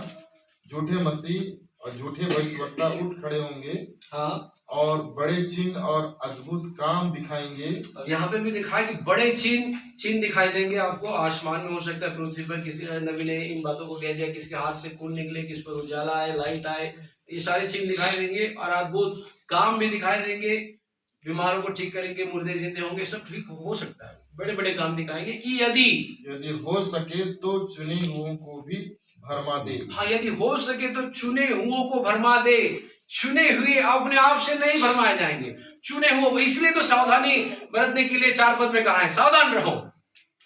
झूठे मसीह और झूठे भविष्यवक्ता उठ खड़े होंगे, हाँ, और बड़े चिन्ह और अद्भुत काम दिखाएंगे। और यहाँ पे भी दिखाया कि बड़े चिन्ह दिखाई देंगे आपको। आसमान में हो सकता है, पृथ्वी पर किसी नबी ने इन बातों को कह दिया, किसके हाथ से खून निकले, किस पर उजाला आए, लाइट आए, ये सारे चिन्ह दिखाई देंगे। और अद्भुत काम भी दिखाई देंगे, बीमारों को ठीक करेंगे, मुर्दे जिंदे होंगे, सब ठीक हो सकता है। बड़े बड़े काम दिखाएंगे कि यदि हो सके तो चुने हुओं को भी भरमा दे। हाँ, यदि हो सके तो चुने हुओं को भरमा दे। चुने हुए अपने आप से नहीं भरमाए जाएंगे, चुने हुए। इसलिए तो सावधानी बरतने के लिए 4 पद में कहा है, सावधान रहो,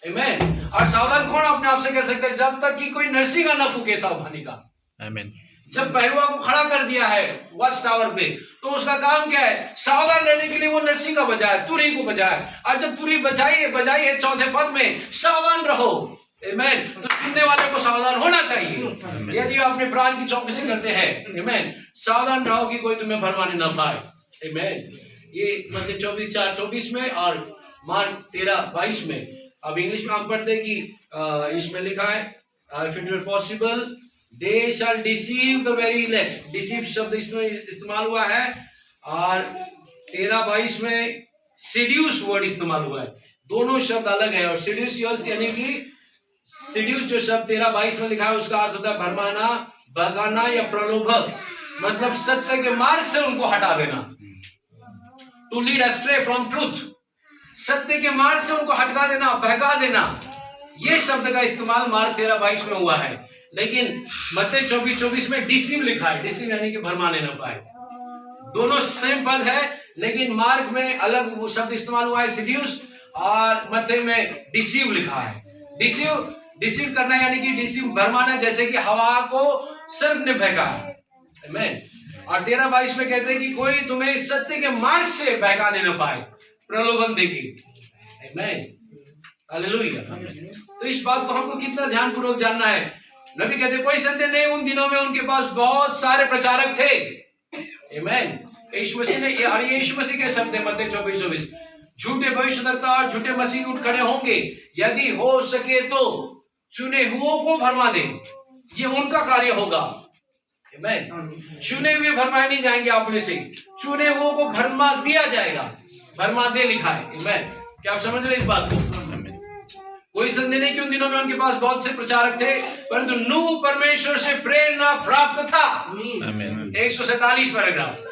आमीन। और सावधान कौन अपने आप से कर सकता है, जब तक कि कोई नरसिंगा न फूके सावधानी का, आमीन। जब बहरुआ को खड़ा कर दिया है वॉच टावर पे, तो उसका काम क्या है, सावधान रहने के लिए वो नरसिंगा बजाए, तुरही को बजाए। और जब तुरही बजाई है 4 पद में, सावधान रहो, आमीन। तो सुनने वाले को सावधान होना चाहिए यदि आप अपने प्राण की चौकसी करते हैं, आमीन। सावधान रहो कि कोई तुम्हें भरमाने न पाए, आमीन। ये मत्ती 24:4-24 में और मार्क 13:22 में। अब इंग्लिश में हम पढ़ते हैं कि इसमें लिखा है, if it were possible they shall deceive the very elect। deceive शब्द इसमें इस्तेमाल हुआ है, और 13:22 में seduce वर्ड इस्तेमाल हुआ है। दोनों शब्द अलग है। और seduce यानी कि seduce जो शब्द 13:22 में लिखा है, उसका अर्थ होता है भरमाना, भगाना या प्रलोभन, मतलब सत्य के मार्ग से उनको हटा देना, to lead astray from truth, सत्य के मार्ग से उनको हटा देना, बहका देना। ये शब्द का इस्तेमाल मार्क 13:22 में हुआ है। लेकिन मत्ती 24:24 में डिसीव लिखा है, डिसीव यानी कि भरमाने न पाए। दोनों सेम पद है, लेकिन मार्क में अलग वो शब्द इस्तेमाल हुआ है, सिड्यूस, और मत्ती में डिसीव लिखा है। डिसीव करना यानी कि डिसीव भरमाना, जैसे कि हवा को सर्प ने फेंका, आमीन। और 13:22 में कहते हैं कि कोई तुम्हें सत्य के मार्ग से बहकाने न पाए, प्रलोभन देके, आमीन, हालेलुया। तो इस बात को हमको कितना ध्यानपूर्वक जानना है। नबी कहते कोई संदेह नहीं, उन दिनों में उनके पास बहुत सारे प्रचारक थे, आमीन। यीशु मसीह ने, और ये यीशु मसीह के शब्द है, मत्ती 24:24, झूठे भविष्यद्वक्ता और झूठे मसीह उठ खड़े होंगे, यदि हो सके तो चुने हुओं को भरमा दे। ये उनका कार्य होगा, आमीन। चुने हुए भरमाए नहीं जाएंगे अपने से, चुने हुओं को भरमा दिया जाएगा, भरमा दे लिखा है, आमीन। क्या आप समझ रहे इस बात को? कोई संदेह नहीं कि उन दिनों में उनके पास बहुत से प्रचारक थे, परंतु नूह परमेश्वर से प्रेरणा प्राप्त था, 147 पैराग्राफ।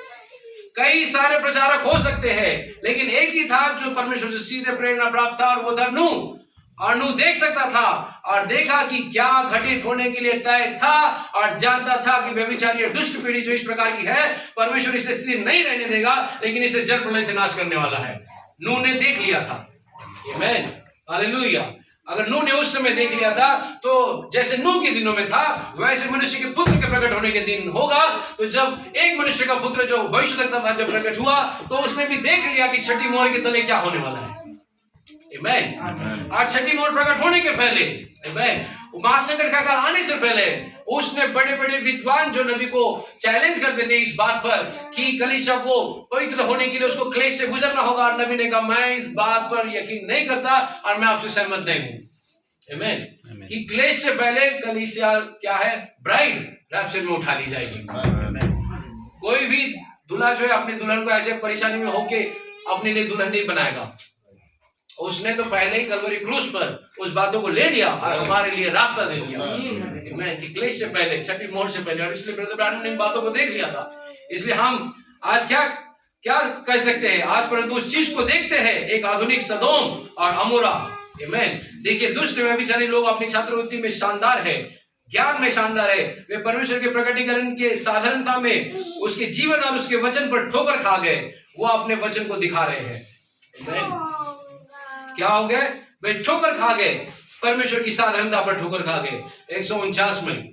कई सारे प्रचारक हो सकते हैं, लेकिन एक ही था जो परमेश्वर से सीधे प्रेरणा प्राप्त था, और वो था नूह। और नूह देख सकता था और देखा कि क्या घटित होने के लिए तय था, और जानता था कि व्यभिचारी दुष्ट पीढ़ी जो इस प्रकार की है, परमेश्वर इस स्थिति नहीं रहने देगा, लेकिन इसे जल प्रलय से नाश करने वाला है। नूह ने देख लिया था, आमीन, हालेलुया। अगर नूह ने उस समय देख लिया था, तो जैसे नूह के दिनों में था, वैसे मनुष्य के पुत्र के प्रकट होने के दिन होगा। तो जब एक मनुष्य का पुत्र जो भविष्यद्वक्ता था जब प्रकट हुआ, तो उसने भी देख लिया कि छठी मोहर के तले क्या होने वाला है, आमीन। और छठी मोहर प्रकट होने के पहले, आमीन, महासंकट का काल आने से पहले, उसने बड़े बड़े विद्वान जो नबी को चैलेंज करते थे इस बात पर कि कलीसिया को पवित्र होने के लिए उसको क्लेश से गुजरना होगा, और नबी ने कहा मैं इस बात पर यकीन नहीं करता और मैं आपसे सहमत नहीं हूं, आमीन, कि क्लेश से पहले कलीसिया क्या है, ब्राइड रैप्चर में उठा ली जाएगी। कोई भी दूल्हा जो है अपनी दुल्हन को ऐसे परेशानी में होके अपने लिए दुल्हन नहीं बनाएगा। उसने तो पहले ही कलवरी क्रूस पर उस बातों को ले लिया और हमारे लिए रास्ता दे दिया। मैं कि क्लेश से पहले, छठी मोहर से पहले, और इसलिए ब्रदर ब्रानम ने इन बातों को देख लिया था। इसलिए हम आज क्या क्या कह सकते हैं? आज परंतु उस चीज को देखते हैं, एक आधुनिक सदोम और अमोरा। आमीन। देखिए, दुष्ट व्यभिचारी लोग अपनी छात्रवृत्ति में शानदार है, ज्ञान में शानदार है, वे परमेश्वर के प्रकटीकरण के साधारणता में उसके जीवन और उसके वचन पर ठोकर खा गए। वो अपने वचन को दिखा रहे हैं। क्या हो गए? वे ठोकर खा गए, परमेश्वर की साधारणता पर ठोकर खा गए। 149 में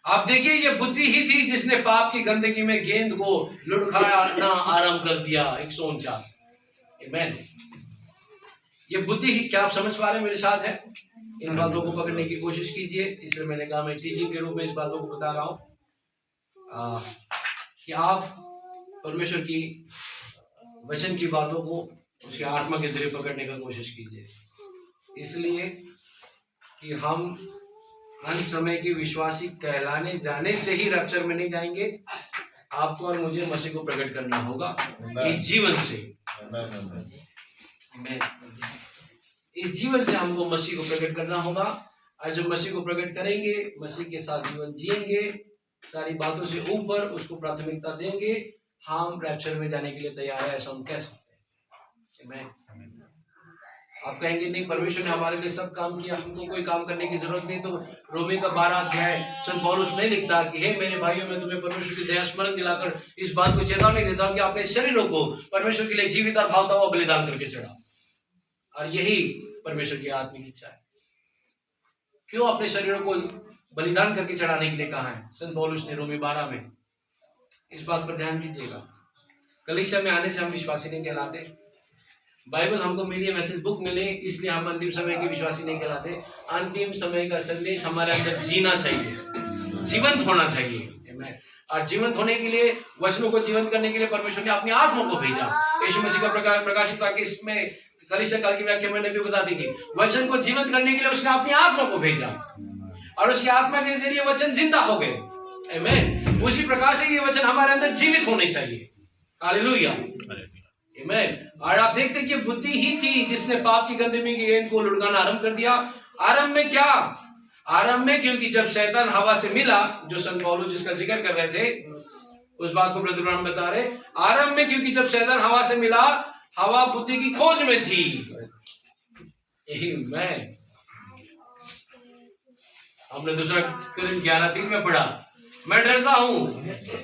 आप देखिए, ये बुद्धि ही थी जिसने पाप की गंदगी में गेंद को लुढ़काना आरंभ कर दिया। 149। आमीन। ये बुद्धि ही, क्या आप समझ पा रहे हैं मेरे साथ है? इन बातों को पकड़ने की कोशिश कीजिए। इसलिए मैंने कहा मैं टीचिंग के रूप में इस बातों को बता रहा हूं कि आप परमेश्वर की वचन की बातों को उसके आत्मा के जरिए पकड़ने का कोशिश कीजिए। इसलिए कि हम अंत समय के विश्वासी कहलाने जाने से ही रैप्चर में नहीं जाएंगे। आपको और मुझे मसीह को प्रकट करना होगा इस जीवन से। इस जीवन से हमको मसीह को प्रकट करना होगा। और जब मसीह को प्रकट करेंगे, मसीह के साथ जीवन जिएंगे, सारी बातों से ऊपर उसको प्राथमिकता देंगे, हम रैप्चर में जाने के लिए तैयार है, ऐसा हम कह सकते हैं। आप कहेंगे नहीं, परमेश्वर ने हमारे लिए सब काम किया, हमको कोई काम करने की जरूरत नहीं। तो रोमी का 12 अध्याय संत पौलुस नहीं लिखता कि हे मेरे भाइयों, मैं तुम्हें परमेश्वर की दया स्मरण दिलाकर इस बात को चेतावनी देता हूं कि अपने शरीरों को परमेश्वर के लिए जीवित और भावता हुआ बलिदान करके चढ़ाओ। और यही परमेश्वर की आत्मिक इच्छा है। क्यों अपने शरीरों को बलिदान करके चढ़ाने के लिए कहा है संत पौलुस ने रोमी 12 में? इस बात पर ध्यान दीजिएगा। कलीसिया में आने से हम विश्वासी नहीं कहलाते। बाइबल हमको मिली है, मैसेज बुक मिले, इसलिए हम अंतिम समय के विश्वासी नहीं कहलाते। अंतिम समय का संदेश हमारे अंदर जीना चाहिए, जीवंत होना चाहिए। और जीवंत होने के लिए, वचनों को जीवंत करने के लिए परमेश्वर ने अपनी आत्मा को भेजा। यीशु मसीह का प्रकाशित वाक्य इसमें कलीसिया काल की व्याख्या मैंने भी बता दी थी। वचन को जीवंत करने के लिए उसने अपनी आत्मा को भेजा और उसकी आत्मा के जरिए वचन जिंदा हो गए। आमीन। उसी प्रकार से ये वचन हमारे अंदर जीवित होने चाहिए। हालेलुया। आमीन। और आप देखते हैं कि बुद्धि ही थी जिसने पाप की गंदगी की गेंद को लुढ़काना आरंभ कर दिया। आरंभ में क्या? आरंभ में क्योंकि जब शैतान हवा से मिला, जो संत पौलुस जिसका जिक्र कर रहे थे, उस बात को ब्रदर ब्रानम बता रहे। आरंभ में क्योंकि जब शैतान हवा से मिला, हवा बुद्धि की खोज में थी। हमने दूसरा Corinthians 11:3 में पढ़ा, मैं डरता हूं।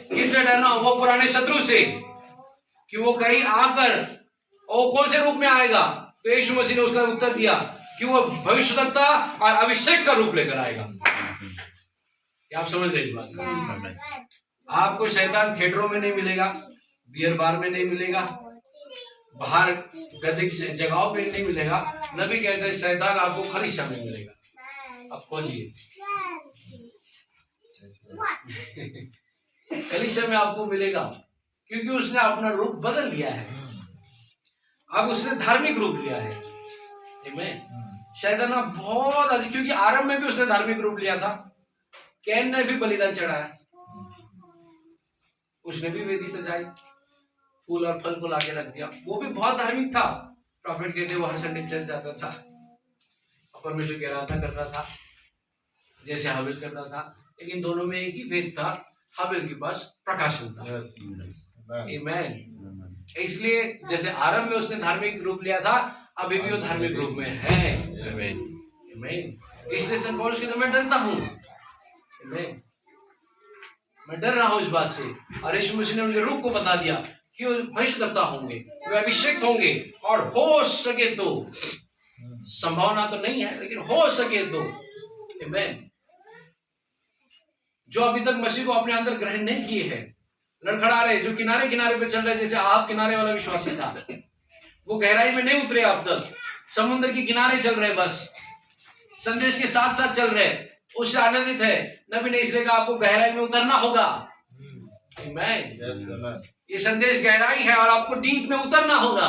किससे डरना? वो पुराने शत्रु से, कि वो कहीं आकर वो कौन से रूप में आएगा। तो यीशु मसीह ने उसका उत्तर दिया कि वो भविष्यद्वक्ता और अभिषेक का रूप लेकर आएगा। क्या आप समझ रहे इस बात को? आपको शैतान थिएटरों में नहीं मिलेगा, बियर बार में नहीं मिलेगा, बाहर गधे की जगहों पे नहीं मिलेगा। नबी कहते हैं शैतान आपको कलीसिया में मिलेगा। अब खोजिए कलीसिया में आपको मिलेगा, क्योंकि उसने अपना रूप बदल लिया है। अब उसने धार्मिक रूप लिया है। शैतान बहुत अधिक, क्योंकि आरंभ में भी उसने धार्मिक रूप लिया था। कैन ने भी बलिदान चढ़ाया, उसने भी वेदी सजाई, फूल और फल को लाके रख दिया, वो भी बहुत धार्मिक था। प्रॉफिट कहते वो हर संडे चर्च जाता था, परमेश्वर की आराधना करता था जैसे हाबिल करता था। लेकिन दोनों में एक ही भेद था, हाबिल के पास प्रकाशन था। आमीन। इसलिए जैसे आरंभ में उसने धार्मिक रूप लिया था, अभी भी वो धार्मिक रूप में है। आमीन। इसलिए संत पौलुस कहते मैं डरता हूं। आमीन। मैं डर रहा हूं इस बात से। और यीशु मसीह ने उनके रूप को बता दिया कि वो भविष्यद्वक्ता होंगे, वे अभिषेक होंगे, और हो सके तो, संभावना तो नहीं है लेकिन हो सके तो, आमीन, जो अभी तक मसीह को अपने अंदर ग्रहण नहीं किए हैं, लड़खड़ा रहे, जो किनारे किनारे पे चल रहे, जैसे आप किनारे वाला विश्वासी था, वो गहराई में नहीं उतरे, अब तक समुद्र के किनारे चल रहे, बस संदेश के साथ साथ चल रहे, उससे आनंदित है। नबी ने इसलिए कहा आपको गहराई में उतरना होगा। आमीन। ये संदेश गहराई है और आपको डीप में उतरना होगा।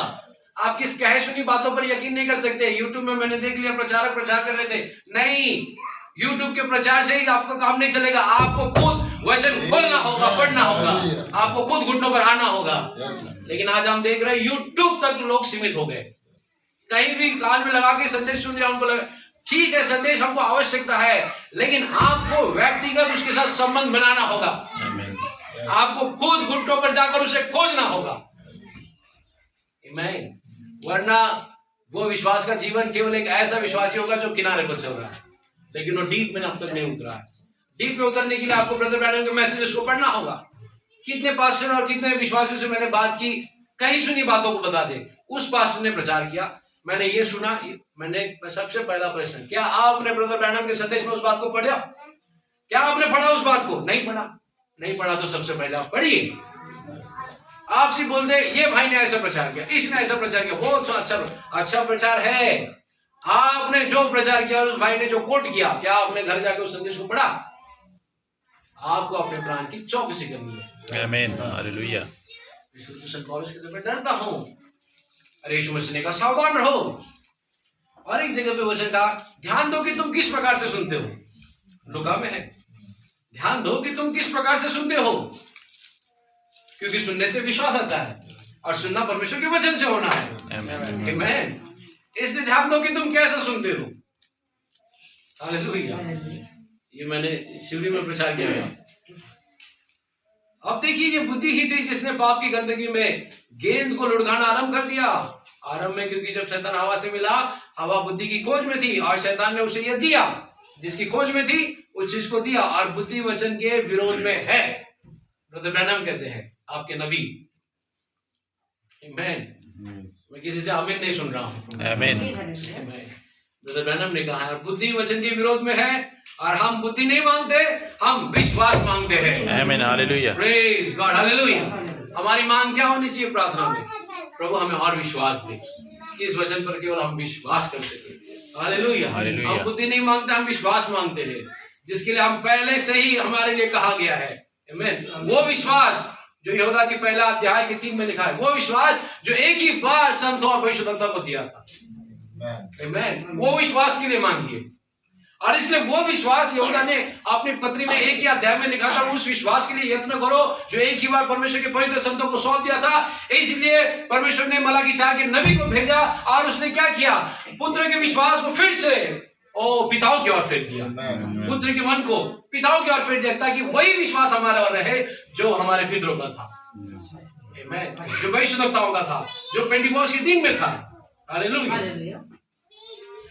आप किस कहे सुनी बातों पर यकीन नहीं कर सकते। यूट्यूब में मैंने देख लिया प्रचारक प्रचार कर रहे थे, नहीं, यूट्यूब के प्रचार से ही आपका काम नहीं चलेगा, आपको खुद वचन खोलना होगा, पढ़ना होगा, आपको खुद घुटनों पर आना होगा। लेकिन आज हम देख रहे हैं यूट्यूब तक लोग सीमित हो गए, कहीं भी कान में लगा के संदेश सुन रहे, उनको लगा ठीक है संदेश हमको आवश्यकता है, लेकिन आपको व्यक्तिगत उसके साथ संबंध बनाना होगा। आपको खुद घुटनों पर जाकर उसे खोजना होगा। वरना वो विश्वास का जीवन केवल एक ऐसा विश्वासी होगा जो किनारे पर चल रहा है, लेकिन वो डीप में अब तक नहीं उतरा है। डीप में उतरने के लिए आपको ब्रदर ब्रैनम के मैसेजेस को पढ़ना होगा। कितने पास्टर और कितने विश्वासियों से मैंने बात की, कहीं सुनी बातों को बता दे। उस पास्टर ने प्रचार किया, मैंने ये सुना, मैंने सबसे पहला प्रश्न, क्या आपने ब्रदर ब्रैनम के संदेश में उस बात को पढ़ा? क्या आपने पढ़ा उस बात को? नहीं पढ़ा। नहीं पढ़ा तो सबसे पहले आप पढ़िए। आपसे बोल दे ये भाई ने ऐसा प्रचार किया, इसने ऐसा प्रचार किया, बहुत अच्छा प्रचार है। आपने जो प्रचार किया और उस भाई ने जो कोट किया, क्या आपने घर जाकर उस संदेश को पढ़ा? आपको अपने प्राण की चौकसी करनी है। आमीन, हालेलुया। संत पौलुस कहते मैं डरता हूं, अरे यीशु मसीह ने कहा सावधान रहो। और एक जगह पे वचन कहा ध्यान दो कि तुम किस प्रकार से सुनते हो। लुका में है, ध्यान दो कि तुम किस प्रकार से सुनते हो, क्योंकि सुनने से विश्वास आता है और सुनना परमेश्वर के वचन से होना है। आमीन। इसलिए ध्यान दो कि तुम कैसे सुनते हो। हालेलुया। ये मैंने शिवरी में प्रचार किया है। अब देखिए ये बुद्धि ही थी जिसने पाप की गंदगी में गेंद को लुढ़काना आरंभ कर दिया। आरंभ में, क्योंकि जब शैतान हवा से मिला, हवा बुद्धि की खोज में थी और शैतान ने उसे यह दिया जिसकी खोज में थी, उस चीज को दिया, और बुद्धि वचन के विरोध में है। ब्रदर ब्रैनम कहते हैं आपके नबी। मैं किसी से आमीन नहीं सुन रहा हूं। आमीन। ब्रदर ब्रैनम ने कहा है बुद्धि वचन के विरोध में है, और हम बुद्धि नहीं मांगते, हम विश्वास मांगते हैं। आमीन, हालेलुया। Praise God, hallelujah. हमारी मांग क्या होनी चाहिए प्रार्थना में? प्रभु हमें और विश्वास दे कि इस वचन पर केवल हम विश्वास कर सके। हालेलुया। हम बुद्धि नहीं मांगते, हम विश्वास मांगते हैं, जिसके लिए हम पहले से ही हमारे लिए कहा गया है। आमीन। वो विश्वास जो यहूदा की पहला अध्याय के 3 में लिखा है, वो विश्वास जो एक ही बार संतों और भविष्यद्वक्ता को दिया था। आमीन। वो विश्वास के लिए मांगिए। और इसलिए वो विश्वास यहूदा ने अपनी पत्री में 1 ही अध्याय में लिखा था, उस विश्वास के लिए यत्न करो जो एक ही बार परमेश्वर के पवित्र संतों को सौंप दिया था। इसलिए परमेश्वर ने मलाकी 4 के नबी को भेजा, और उसने क्या किया? पुत्र के विश्वास को फिर से पिताओं की ओर फेर दिया। पुत्र के मन को पिताओं की ओर फेर दिया, ताकि वही विश्वास हमारा और रहे जो हमारे पितरों का था। आमीन। जो भविष्यद्वक्ताओं का था, जो पेंटिकोस्ट के दिन में था। हालेलुया।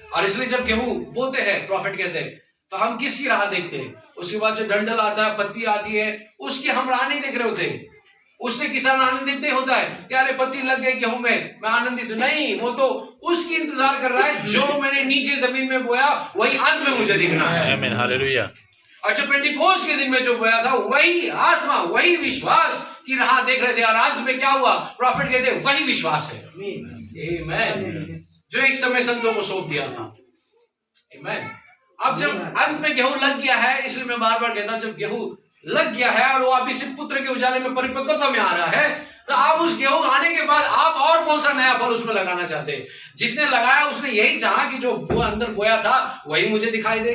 और इसलिए जब गेहूं बोते हैं, प्रॉफिट कहते हैं, तो हम किसकी राह देखते हैं? उसके बाद जो डंडल आता है, पत्ती आती है, उसकी हम राह नहीं देख रहे होते। उससे किसान आनंदित नहीं होता है कि अरे पत्ती लग गई गेहूं में, मैं आनंदित। नहीं, वो तो उसकी इंतजार कर रहा है, जो मैंने नीचे जमीन में बोया वही अंत में मुझे दिखना है। आमीन, हालेलुया। और जो पेंटिकोस्ट के दिन में जो बोया था, वही आत्मा, वही विश्वास की राह देख रहे थे, और अंत में क्या हुआ? प्रॉफिट कहते हैं वही विश्वास है। आमीन। जो एक समय संतों को सौंप दिया था। आमीन। अब जब अंत में गेहूं लग गया है, इसलिए मैं बार बार कहता हूं, जब गेहूं लग गया है और वो अभी सिर्फ पुत्र के उजाले में परिपक्वता में आ रहा है, तो आप उस गेहूं आने के बाद आप और कौन सा नया फल उसमें लगाना चाहते हैं? जिसने लगाया उसने यही चाहा कि जो वो अंदर बोया था वही मुझे दिखाई दे।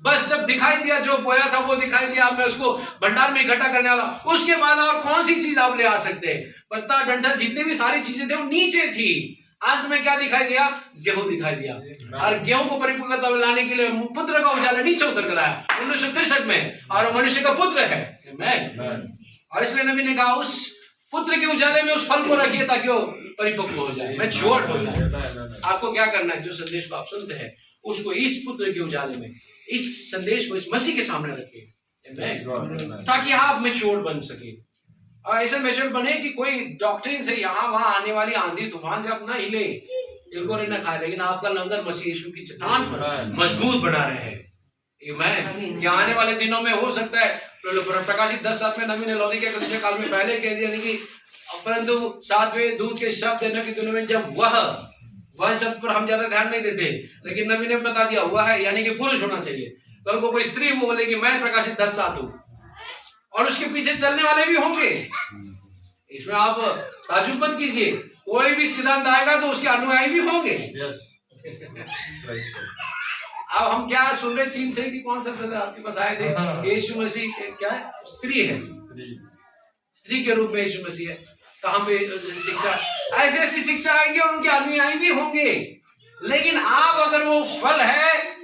बस जब दिखाई दिया, जो बोया था वो दिखाई दिया, मैं उसको भंडार में इकट्ठा करने वाला। उसके बाद और कौन सी चीज आप ले आ सकते हैं? पत्ता, डंठल, जितनी भी सारी चीजें थे वो नीचे थी। अंत में क्या दिखाई दिया? गेहूं दिखाई दिया। और गेहूं को परिपक्वता में लाने के लिए पुत्र का उजाला नीचे उतर कर आया 1963 में, और मनुष्य का पुत्र है। और इसलिए नबी ने कहा उस पुत्र के उजाले में उस फल को रखिए, ताकि वो परिपक्व हो जाए, मैच्योर्ड हो जाए। आपको क्या करना है? जो संदेश को आप सुनते हैं उसको इस पुत्र के उजाले में, इस संदेश को इस मसीह के सामने रखिए, ताकि आप मैच्योर्ड बन सके। और ऐसे मैच्योर बने कि कोई डॉक्ट्रिन से यहाँ वहां आने वाली आंधी तूफान से आप ना हिले, इनको नहीं ना खाए, लेकिन आपका लंगर मसीह यीशु की चट्टान पर मजबूत बना रहे हैं। आमीन। कि आने वाले दिनों में हो सकता है, प्रकाशित 10:7 में नबी ने लौदीकिया कलीसिया काल में पहले कह दिया, कि परंतु 7वें दूत के शब्द देने की दिनों में जब वह शब्द पर हम ज्यादा ध्यान नहीं देते, लेकिन नबी ने बता दिया वह है, यानी कि पुरुष होना चाहिए। कल को कोई स्त्री बोलेगी मैं प्रकाशित 10:7 हूं, और उसके पीछे चलने वाले भी होंगे। इसमें आप ताजुब मत कीजिए, कोई भी सिद्धांत आएगा तो उसके अनुयायी भी होंगे। अब हम क्या सुन रहे चीन से कि कौन सा ब्रदर आपके पास आए थे, यीशु मसीह क्या है, स्त्री है, स्त्री के रूप में यीशु मसीह है। कहां पे शिक्षा, ऐसी ऐसी शिक्षा आएगी और उनके अनुयायी भी होंगे। लेकिन आप अगर वो फल है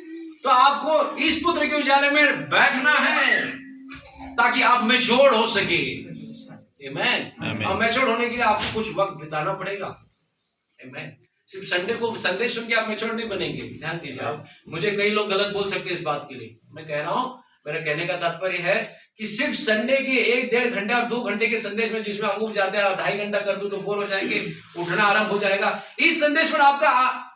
तो आपको इस पुत्र के उजाले में बैठना है ताकि आप मैच्योर हो सके। आमीन। और मैच्योर होने के लिए आपको कुछ वक्त बिताना पड़ेगा। आमीन। सिर्फ संडे को संदेश सुन के आप मैच्योर नहीं बनेंगे। ध्यान दीजिए, आप मुझे कई लोग गलत बोल सकते हैं इस बात के लिए। मैं कह रहा हूं, मेरा कहने का तात्पर्य है कि सिर्फ संडे के 1-1.5 घंटे और 2 घंटे के संदेश में जिसमें आप उब जाते हैं, 2.5 घंटा कर दूं तो बोर हो जाएंगे, उठना आराम हो जाएगा। इस संदेश पर आपका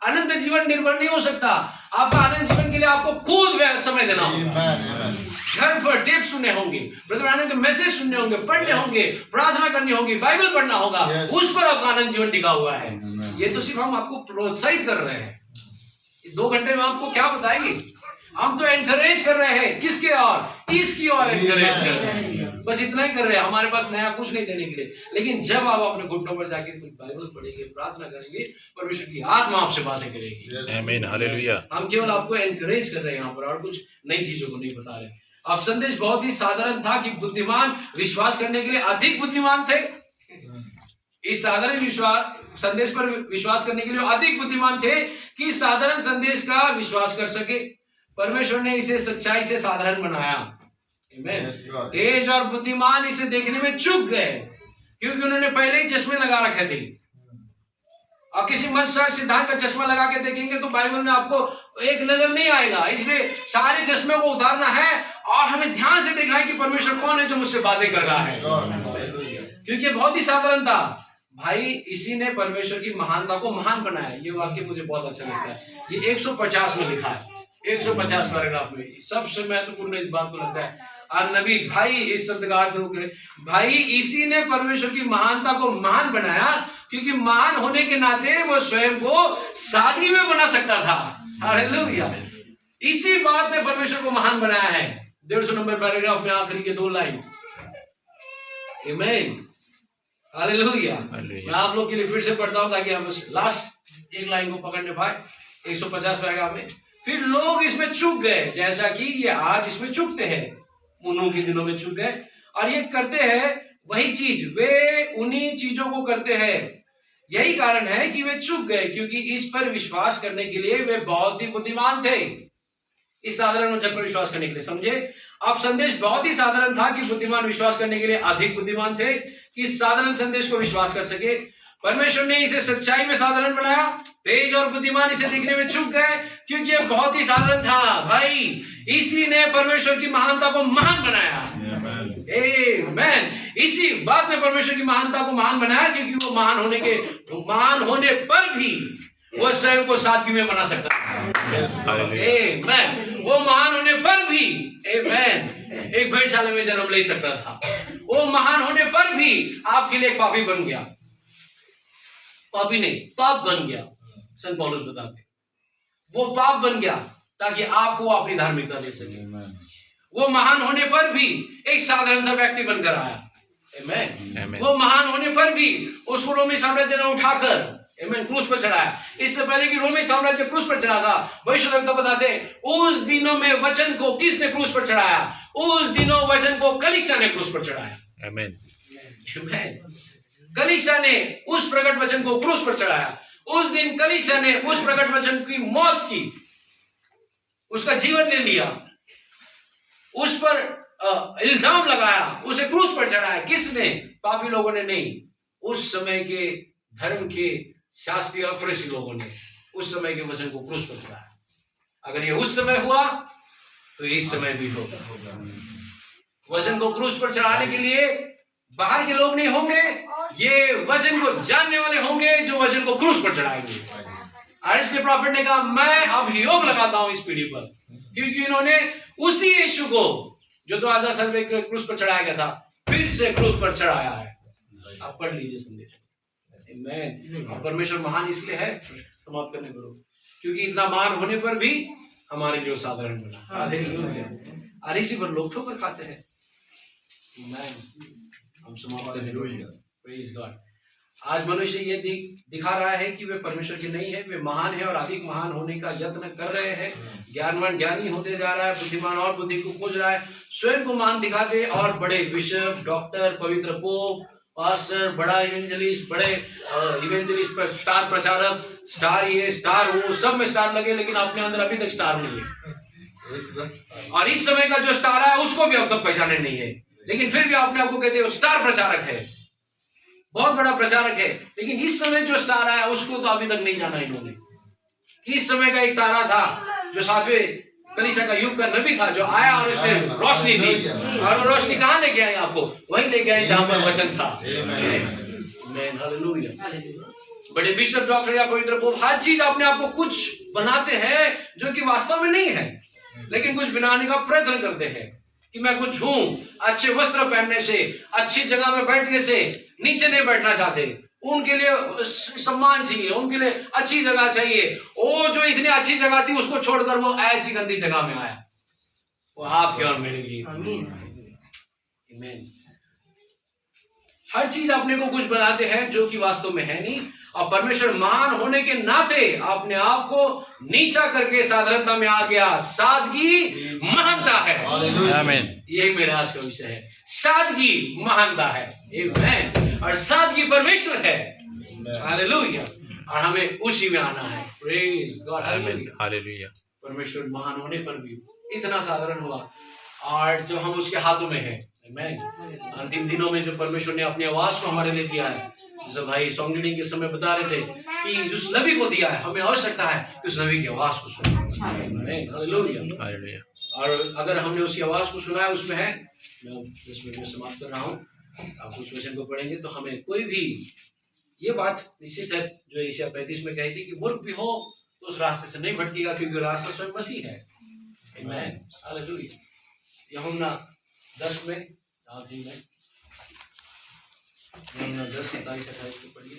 अनंत जीवन निर्भर नहीं हो सकता। आपका अनंत जीवन के लिए आपको खुद समय देना होगा। घर पर टेप सुनने होंगे, ब्रदर आनंद के मैसेज सुनने होंगे, पढ़ने होंगे, प्रार्थना करनी होगी, बाइबल पढ़ना होगा। उस पर आपका अनंत जीवन टिका हुआ है। ये तो सिर्फ हम आपको प्रोत्साहित कर रहे हैं। 2 घंटे में आपको क्या बताएंगे? हम तो एनकरेज कर रहे हैं। किसके और? इसकी ओर एनकरेज कर रहे हैं। बस इतना ही कर रहे हैं। हमारे पास नया कुछ नहीं देने के लिए। लेकिन जब आप अपने घुटनों पर जाके कुछ बाइबल पढ़ेंगे, प्रार्थना करेंगे, परमेश्वर की आत्मा आपसे बातें करेगी। आमीन, हालेलुया। हम केवल आपको एनकरेज कर रहे हैं यहाँ पर, और कुछ नई चीजों को नहीं बता रहे। अब संदेश बहुत ही साधारण था कि बुद्धिमान विश्वास करने के लिए अधिक बुद्धिमान थे। इस साधारण विश्वास संदेश पर विश्वास करने के लिए अधिक बुद्धिमान थे कि साधारण संदेश का विश्वास कर सके। परमेश्वर ने इसे सच्चाई से साधारण बनाया। तेज और बुद्धिमान इसे देखने में चूक गए क्योंकि उन्होंने पहले ही चश्मे लगा रखे थे। और किसी मस्त सिद्धांत का चश्मा लगा के देखेंगे तो बाइबल में आपको एक नजर नहीं आएगा। इसलिए सारे चश्मे को उतारना है और हमें ध्यान से देखना है कि परमेश्वर कौन है जो मुझसे बातें कर रहा है, क्योंकि बहुत ही साधारण था। भाई, इसी ने परमेश्वर की महानता को महान बनाया। ये वाक्य मुझे बहुत अच्छा लगता है। ये 150 में लिखा है, 150 पैराग्राफ में। सबसे महत्वपूर्ण इस बात को लगता है। और नबी भाई, इस शब्द का अर्थ भाई, इसी ने परमेश्वर की महानता को महान बनाया क्योंकि महान होने के नाते वो स्वयं को सादगी में बना सकता था। हालेलुया। इसी बात ने परमेश्वर को महान बनाया है। 150 नंबर पैराग्राफ में आखिरी के 2 लाइन। आमीन, हालेलुया। मैं आप लोग के लिए फिर से पढ़ता हूं ताकि हम लास्ट एक लाइन को पकड़ने पाए। 150 पैराग्राफ में, फिर लोग इसमें चूक गए जैसा कि ये आज इसमें चूकते हैं। उन्हों के दिनों में चूक गए और ये करते हैं वही चीज, वे उन्हीं चीजों को करते हैं। यही कारण है कि वे चूक गए क्योंकि इस पर विश्वास करने के लिए वे बहुत ही बुद्धिमान थे। इस साधारण वचन पर विश्वास करने के लिए, समझे? अब संदेश बहुत ही साधारण था कि बुद्धिमान विश्वास करने के लिए अधिक बुद्धिमान थे कि इस साधारण संदेश को विश्वास कर सके। परमेश्वर ने इसे सच्चाई में साधारण बनाया। तेज और बुद्धिमान इसे देखने में चूक गए क्योंकि ये बहुत ही साधारण था। भाई, इसी ने परमेश्वर की महानता को महान बनाया। आमीन। इसी बात ने परमेश्वर की महानता को महान बनाया क्योंकि वो महान होने पर भी वो स्वयं को सादगी में बना सकता था। आमीन। वो महान होने पर भी एक भेड़शाला में जन्म ले सकता था। वो महान होने पर भी आपके लिए पापी बन गया। पापी नहीं, पाप बन गया। संत पौलुस बताते, वो पाप बन गया ताकि आपको अपनी धार्मिकता दे सके। वो महान होने पर भी एक साधारण सा व्यक्ति बनकर आया। आमीन। वो महान होने पर भी उसको रोमी साम्राज्य ने उठाकर क्रूस पर चढ़ाया। इससे पहले कि रोमी साम्राज्य क्रूस पर चढ़ा था, भविष्यवक्ता बताते उस दिनों में वचन को किसने क्रूस पर चढ़ाया? उस दिनों वचन को कलीसिया ने क्रूस पर चढ़ाया। आमीन। कलीसिया ने उस प्रकट वचन को क्रूस पर चढ़ाया। उस दिन कलीसिया ने उस प्रकट वचन की मौत की, उसका जीवन ले लिया, उस पर इल्जाम लगाया, उसे क्रूस पर चढ़ाया। किसने? पापी लोगों ने नहीं, उस समय के धर्म के शास्त्री और फरीसी लोगों ने उस समय के वचन को क्रूस पर चढ़ाया। अगर ये उस समय हुआ तो इस समय भी होगा। वचन को क्रूस पर चढ़ाने के लिए बाहर के लोग नहीं होंगे, ये वचन को जानने वाले होंगे जो वचन को क्रूस पर चढ़ाएंगे। और इसलिए प्रॉफिट ने कहा, मैं अभियोग लगाता हूं इस पीढ़ी पर, क्योंकि इन्होंने उसी यीशु को जो 2000 साल में क्रूस पर चढ़ाया गया था फिर से क्रूस पर चढ़ाया है। आप पढ़ लीजिए संदेश। आमीन। परमेश्वर महान इसलिए है, समाप्त करने करो, क्योंकि इतना महान होने पर भी हमारे लिए साधारण बना। हालेलुया। और इसी पर लोग ठोकर खाते हैं। आमीन। हम समाप्त करने करो। Praise God. आज मनुष्य ये दिखा रहा है कि वे परमेश्वर के नहीं है, वे महान है और अधिक महान होने का यत्न कर रहे हैं। ज्ञानवान ज्ञानी होते जा रहा है, बुद्धिमान और बुद्धि को खोज रहा है, स्वयं को महान दिखाते और बड़े बिशप, डॉक्टर, पवित्र पोप, पास्टर, बड़ा इवेंजलिस्ट, बड़े इवेंजलिस्ट पर स्टार प्रचारक, स्टार ये स्टार वो, सब में स्टार लगे, लेकिन अपने अंदर अभी तक स्टार नहीं है। और इस समय का जो स्टार है उसको भी अब तक पहचाने नहीं है, लेकिन फिर भी अपने आप को कहते हैं स्टार प्रचारक है, बहुत बड़ा प्रचारक है। लेकिन इस समय जो स्टार आया उसको तो अभी तक नहीं जाना इन्होंने। इस समय का एक तारा था जो 7वें कलीसिया का युग का नबी था, जो आया और उसने रोशनी दी, और वो रोशनी कहाँ लेके आए आपको? वहीं लेके आए जहां पर वचन था। हालेलुया। बड़े बिशप, डॉक्टर या पवित्र पोप हर चीज अपने आप को कुछ बनाते हैं जो कि वास्तव में नहीं है, लेकिन कुछ बनाने का प्रयत्न करते हैं कि मैं कुछ हूं। अच्छे वस्त्र पहनने से, अच्छी जगह में बैठने से नीचे नहीं बैठना चाहते, उनके लिए सम्मान चाहिए, उनके लिए अच्छी जगह चाहिए। वो जो इतनी अच्छी जगह थी उसको छोड़कर वो ऐसी गंदी जगह में आया। वो आपके और मेरे लिए। आमीन। हर चीज अपने को कुछ बनाते हैं जो कि वास्तव में है नहीं, और परमेश्वर महान होने के नाते अपने आप को नीचा करके साधारणता में आ गया। सादगी महानता है। आमीन। यही मेरा आज का विषय है, सादगी महानता है। आमीन। और सादगी परमेश्वर है। हालेलुया। और हमें उसी में आना है। Praise God. हालेलुया। परमेश्वर महान होने पर भी इतना साधारण हुआ, और जो हम उसके हाथों में है। आमीन। अंतिम दिनों में जो परमेश्वर ने अपनी आवाज को हमारे लिए दिया है, जैसे भाई सॉन्ग रीडिंग के समय बता रहे थे कि जिस नबी को दिया है, हमें आवश्यकता है कि उस नबी की आवाज को सुने। हालेलुया। हालेलुया। और अगर हमने उसकी आवाज को सुना है, उसमें है, मैं 10 मिनट में समाप्त कर रहा हूँ, आप कुछ वचन को पढ़ेंगे तो हमें कोई भी ये बात निश्चित है जो एशिया 35 में कही थी कि मूर्ख भी हो तो उस रास्ते से नहीं भटकेगा, क्योंकि रास्ता स्वयं मसीह है। आमीन। हालेलुया। यूहन्ना 10 में आप जी में 10 27-28 को पढ़िए।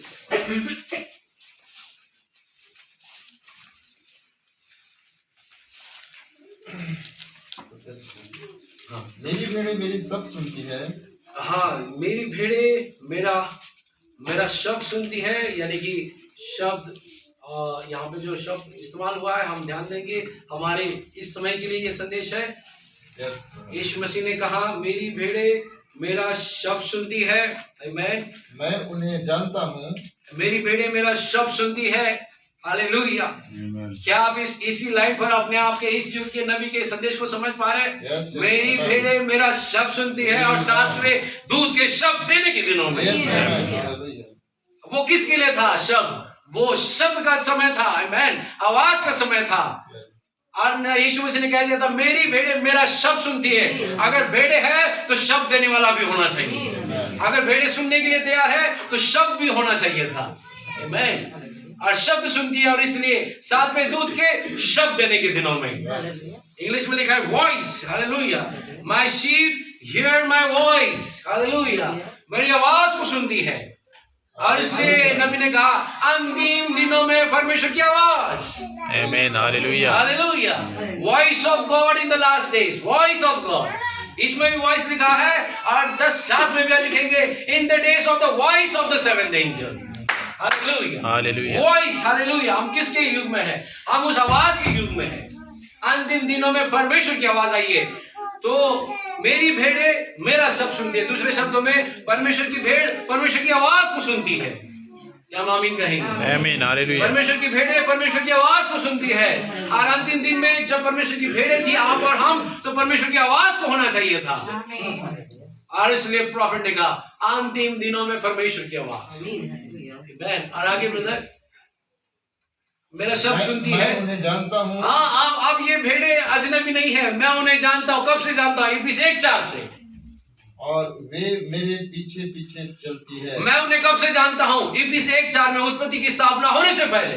हाँ, मेरी भेड़ें मेरी सब सुनती है। हाँ, मेरी भेड़ें मेरा शब्द सुनती है, यानी कि शब्द यहाँ पे जो शब्द इस्तेमाल हुआ है हम ध्यान देंगे, हमारे इस समय के लिए ये संदेश है। यीशु मसीह ने कहा मेरी भेड़ें मेरा शब्द सुनती है। आमीन। मैं उन्हें जानता हूँ। मेरी भेड़ें मेरा शब्द सुनती है। हालेलुया। क्या आप इसी लाइन पर अपने आप के इस युग के नबी के संदेश को समझ पा रहे हैं? मेरी भेड़ें मेरा शब्द सुनती है, और साथ में दूध के शब्द देने के दिनों में। वो किसके लिए था शब्द? वो शब्द का समय था। आमीन। आवाज का समय था। और यीशु मसीह ने कह दिया था मेरी भेड़ें मेरा शब्द सुनती है। अगर भेड़ें है तो शब्द देने वाला भी होना चाहिए। अगर भेड़ें सुनने के लिए तैयार है तो शब्द भी होना चाहिए था। आमीन। और शब्द सुनती है, और इसलिए 7वें दूध के शब्द देने के दिनों में, इंग्लिश में लिखा है voice. Hallelujah. My sheep here my voice. Hallelujah. मेरी आवाज को सुनती है, और इसलिए नबी ने कहा अंतिम दिनों में परमेश्वर की आवाज। आमीन। Hallelujah. Hallelujah. Voice of God in the last days. Voice of God, इसमें भी वॉइस लिखा है, और 10:7 में भी लिखेंगे in the days of the voice of the 7th angel. Hallelujah. Hallelujah. Voice. Hallelujah. हम किसके युग में हैं? हम उस आवाज के युग में हैं। अंतिम दिनों में परमेश्वर की आवाज आई है। तो मेरी भेड़ें मेरा शब्द सुनती है। दूसरे शब्दों में परमेश्वर की भेड़ परमेश्वर की आवाज को सुनती है। क्या हम आमीन कहेंगे? आमीन। हालेलुया। परमेश्वर की भेड़ें परमेश्वर की आवाज को सुनती है, और अंतिम दिन में जब परमेश्वर की भेड़ें थी आप और हम, तो परमेश्वर की आवाज को होना चाहिए था। और इसलिए प्रॉफिट ने कहा अंतिम दिनों में परमेश्वर की आवाज। और आगे ब्रदर, मेरा शब्द सुनती है। मैं उन्हें जानता हूँ। हाँ, अब ये भेड़ें अजनबी नहीं है, मैं उन्हें जानता हूँ। कब से जानता हूँ? इफिसी 1:4 से। और वे मेरे पीछे पीछे चलती है। मैं उन्हें कब से जानता हूँ? इफिसी 1:4 में, उत्पत्ति की स्थापना होने से पहले।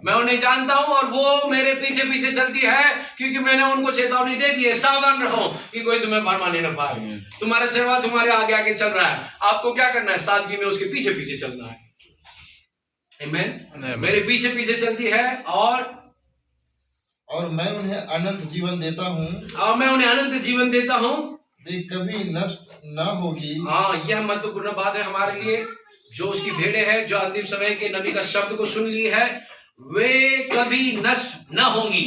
मैं उन्हें जानता हूँ और वो मेरे पीछे पीछे चलती है, क्योंकि मैंने उनको चेतावनी दे दी है, सावधान रहो कि कोई तुम्हें भरमाने न पाए। तुम्हारा सेवा तुम्हारे आगे आगे चल रहा है, आपको क्या करना है? सादगी में उसके पीछे पीछे चलना है। आमीन। मेरे पीछे पीछे चलती है, और मैं उन्हें अनंत जीवन देता हूँ। और मैं उन्हें अनंत जीवन देता हूँ, वे कभी नष्ट न होगी। हाँ, यह महत्वपूर्ण बात है हमारे लिए। जो उसकी भेड़ें हैं, जो अंतिम समय के नबी का शब्द को सुन ली है, वे कभी नष्ट न होंगी।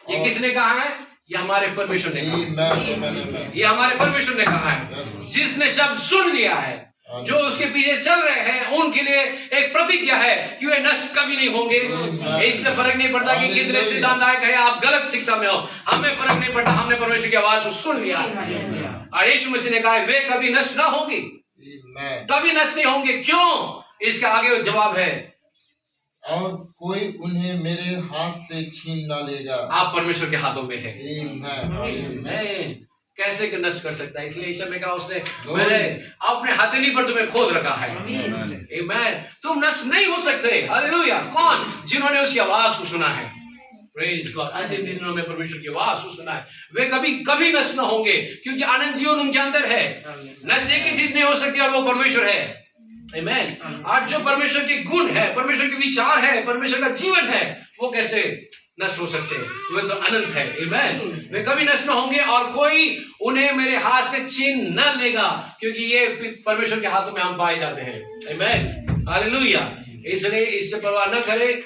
ये किसने कहा है? ये हमारे परमेश्वर ने कहा। Amen. ये हमारे परमेश्वर ने कहा है। जिसने शब्द सुन लिया है, जो उसके पीछे चल रहे हैं, उनके लिए एक प्रतिज्ञा है कि वे नष्ट कभी नहीं होंगे। इससे फर्क नहीं पड़ता कि कितने सिद्धांत है, आप गलत शिक्षा में हो, हमें फर्क नहीं पड़ता। हमने परमेश्वर की आवाज को सुन लिया और यीशु मसीह ने कहा वे कभी नष्ट ना होंगे, कभी नष्ट नहीं होंगे। क्यों? इसका आगे जवाब है, और कोई उन्हें मेरे हाथ से छीन ना लेगा। आप परमेश्वर के हाथों में है। Amen. मैं कैसे नष्ट कर सकता है? इसलिए ईशा ने कहा, उसने मैंने अपने हथेली पर तुम्हें खोद रखा है। आमीन। तुम नष्ट नहीं हो सकते। हालेलुया। कौन? जिन्होंने उसकी आवाज को सुना है। Praise God. अंतिम दिनों में परमेश्वर की आवाज को सुना है, वे कभी कभी नष्ट न होंगे, क्योंकि अनंत जीवन उनके अंदर है। नष्ट एक ही चीज नहीं हो सकती और वो परमेश्वर है। आमीन। और जो परमेश्वर के गुण है, परमेश्वर के विचार है, परमेश्वर का जीवन है, वो कैसे नष्ट हो सकते हैं? वे तो अनंत है। आमीन। वे कभी नष्ट न होंगे और कोई उन्हें मेरे हाथ से छीन न लेगा, क्योंकि ये परमेश्वर के हाथों में हम पाए जाते हैं। आमीन। हालेलुया। इसलिए इससे परवाह न करें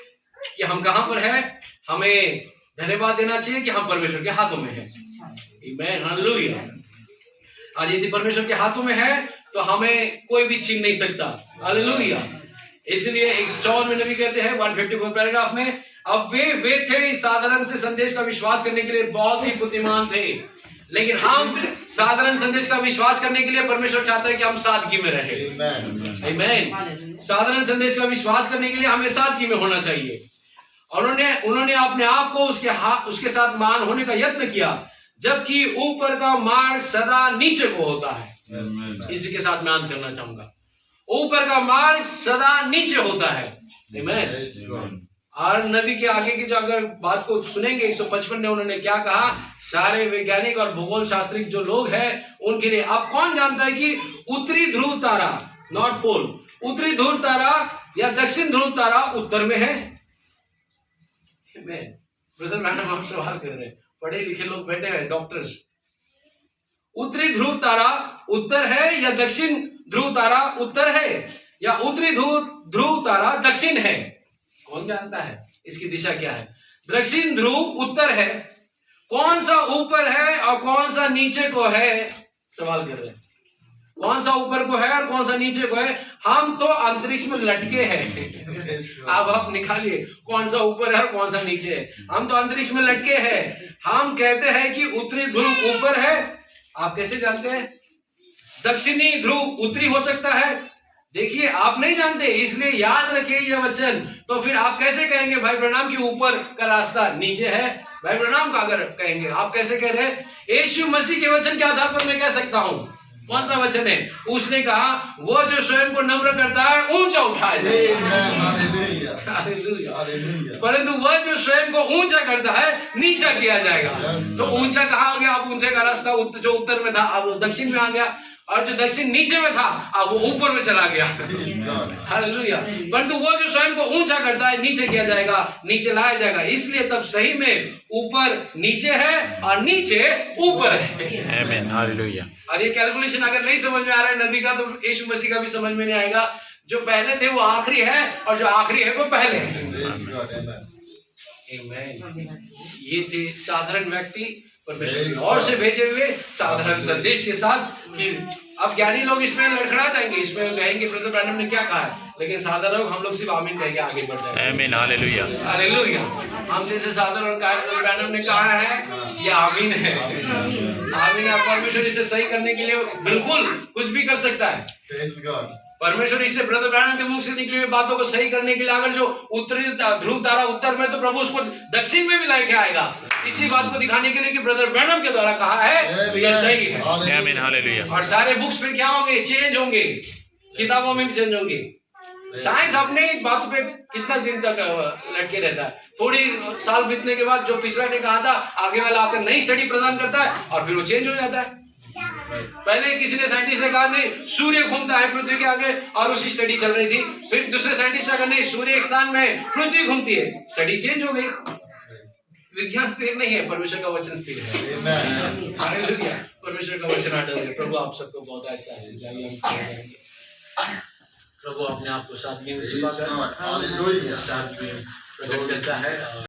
कि हम कहां पर हैं। हमें धन्यवाद देना चाहिए कि हम परमेश्वर के हाथों में हैं। आमीन। हालेलुया। और यदि परमेश्वर के हाथों में है तो हमें कोई भी छीन नहीं सकता। हालेलुया। इसलिए 154 में नबी कहते हैं 154 पैराग्राफ में, अब वे थे इस साधारण से संदेश का विश्वास करने के लिए बहुत ही बुद्धिमान थे, लेकिन हम साधारण संदेश का विश्वास करने के लिए परमेश्वर चाहता है कि हम सादगी में रहें। आमीन। साधारण संदेश का विश्वास करने के लिए हमें सादगी में होना चाहिए। और उन्होंने अपने आप को उसके साथ मान होने का यत्न किया, जबकि ऊपर का मार्ग सदा नीचे को होता है। इसी के साथ मैं अंत करना चाहूंगा। ऊपर का मार्ग सदा नीचे होता है। आमीन। और नबी के आगे की जो अगर बात को सुनेंगे 155 ने उन्होंने क्या कहा, सारे वैज्ञानिक और भूगोल शास्त्री जो लोग हैं उनके लिए, अब कौन जानता है कि उत्तरी ध्रुव तारा, नॉर्थ पोल, उत्तरी ध्रुव तारा या दक्षिण ध्रुव तारा उत्तर में है? ब्रदर मैडम हम सवाल कर रहे हैं, पढ़े लिखे लोग बैठे हैं, डॉक्टर्स। उत्तरी ध्रुव तारा उत्तर है या दक्षिण ध्रुव तारा उत्तर है, या उत्तरी ध्रुव तारा दक्षिण है? कौन जानता है इसकी दिशा क्या है? दक्षिण ध्रुव उत्तर है। कौन सा ऊपर है और कौन सा नीचे को है? सवाल कर रहे हैं, कौन सा ऊपर को है और कौन सा नीचे को है? हम तो अंतरिक्ष में लटके हैं। अब आप निकालिए कौन सा ऊपर है और कौन सा नीचे है। हम तो अंतरिक्ष में लटके हैं। हम कहते हैं कि उत्तरी ध्रुव ऊपर है। आप कैसे जानते हैं? दक्षिणी ध्रुव उत्तरी हो सकता है। देखिए, आप नहीं जानते, इसलिए याद रखिए यह वचन। तो फिर आप कैसे कहेंगे भाई ब्रैनम की ऊपर का रास्ता नीचे है? भाई ब्रैनम का अगर कहेंगे, आप कैसे कह रहे हैं? यीशु मसीह के वचन के आधार पर मैं कह सकता हूं। कौन सा वचन है? उसने कहा, वो जो स्वयं को नम्र करता है ऊंचा उठाया जाएगा, परंतु वह जो स्वयं को ऊंचा करता है नीचा किया जाएगा। तो ऊंचा कहाँ हो गया? अब ऊंचे का रास्ता जो उत्तर में था अब वो दक्षिण में आ गया, और जो दक्षिण नीचे में था अब वो ऊपर में चला गया। हालेलुया। परंतु वो जो स्वयं को ऊंचा करता है नीचे किया जाएगा, नीचे लाया जाएगा। इसलिए तब सही में ऊपर नीचे है और नीचे ऊपर है। आमीन। हालेलुया। और ये कैलकुलेशन अगर नहीं समझ में आ रहा है नबी का, तो यीशु मसीह का भी समझ में नहीं आएगा। जो पहले थे वो आखिरी है और जो आखिरी है वो पहले है। ये थे साधारण व्यक्ति परमेश्वर और से भेजे हुए साधारण संदेश के साथ। कि अब ज्ञानी लोग इसमें लड़खड़ा जाएंगे, इसमें कहेंगे ब्रदर ब्रैनम ने क्या कहा है, लेकिन साधारण लोग, हम लोग सिर्फ आमीन कहेंगे, आगे बढ़ जाएंगे। आमीन। हालेलुया। हालेलुया। हम जैसे साधारण का ब्रदर ब्रैनम ने कहा है, ये आमीन है। आमीन है। परमेश्वर इसे सही करने के लिए बिल्कुल कुछ भी कर सकता है। परमेश्वर इससे ब्रदर ब्रैनम के मुख से निकली हुई बातों को सही करने के लिए, अगर जो उत्तरी ध्रुव तारा उत्तर में, तो प्रभु उसको दक्षिण में भी लेके आएगा, इसी बात को दिखाने के लिए कि ब्रदर ब्रैनम के द्वारा कहा है तो ये सही है। आमीन। हालेलुया। और सारे बुक्स पे क्या होंगे? चेंज होंगे, किताबों में भी चेंज होंगे। साइंस अपने बातों पे कितना दिन तक लटके रहता है? थोड़ी साल बीतने के बाद जो पिछला ने कहा था आगे वाला आकर नई स्टडी प्रदान करता है और फिर वो चेंज हो जाता है। पहले किसी ने साइंटिस्ट ने कहा नहीं सूर्य घूमता है पृथ्वी के आगे, और उसी स्टडी चल रही थी। फिर दूसरे साइंटिस्ट ने कहा नहीं सूर्य एक स्थान में पृथ्वी घूमती है, स्टडी चेंज हो गई। विज्ञान स्थिर नहीं है, परमेश्वर का वचन स्थिर है। हालेलुया। परमेश्वर का वचन अटल है। प्रभु आप सबको बहुत आशीष दे। प्रभु अपने आप को साथ में Praise God. Hallelujah. साथ में प्रकट करता है।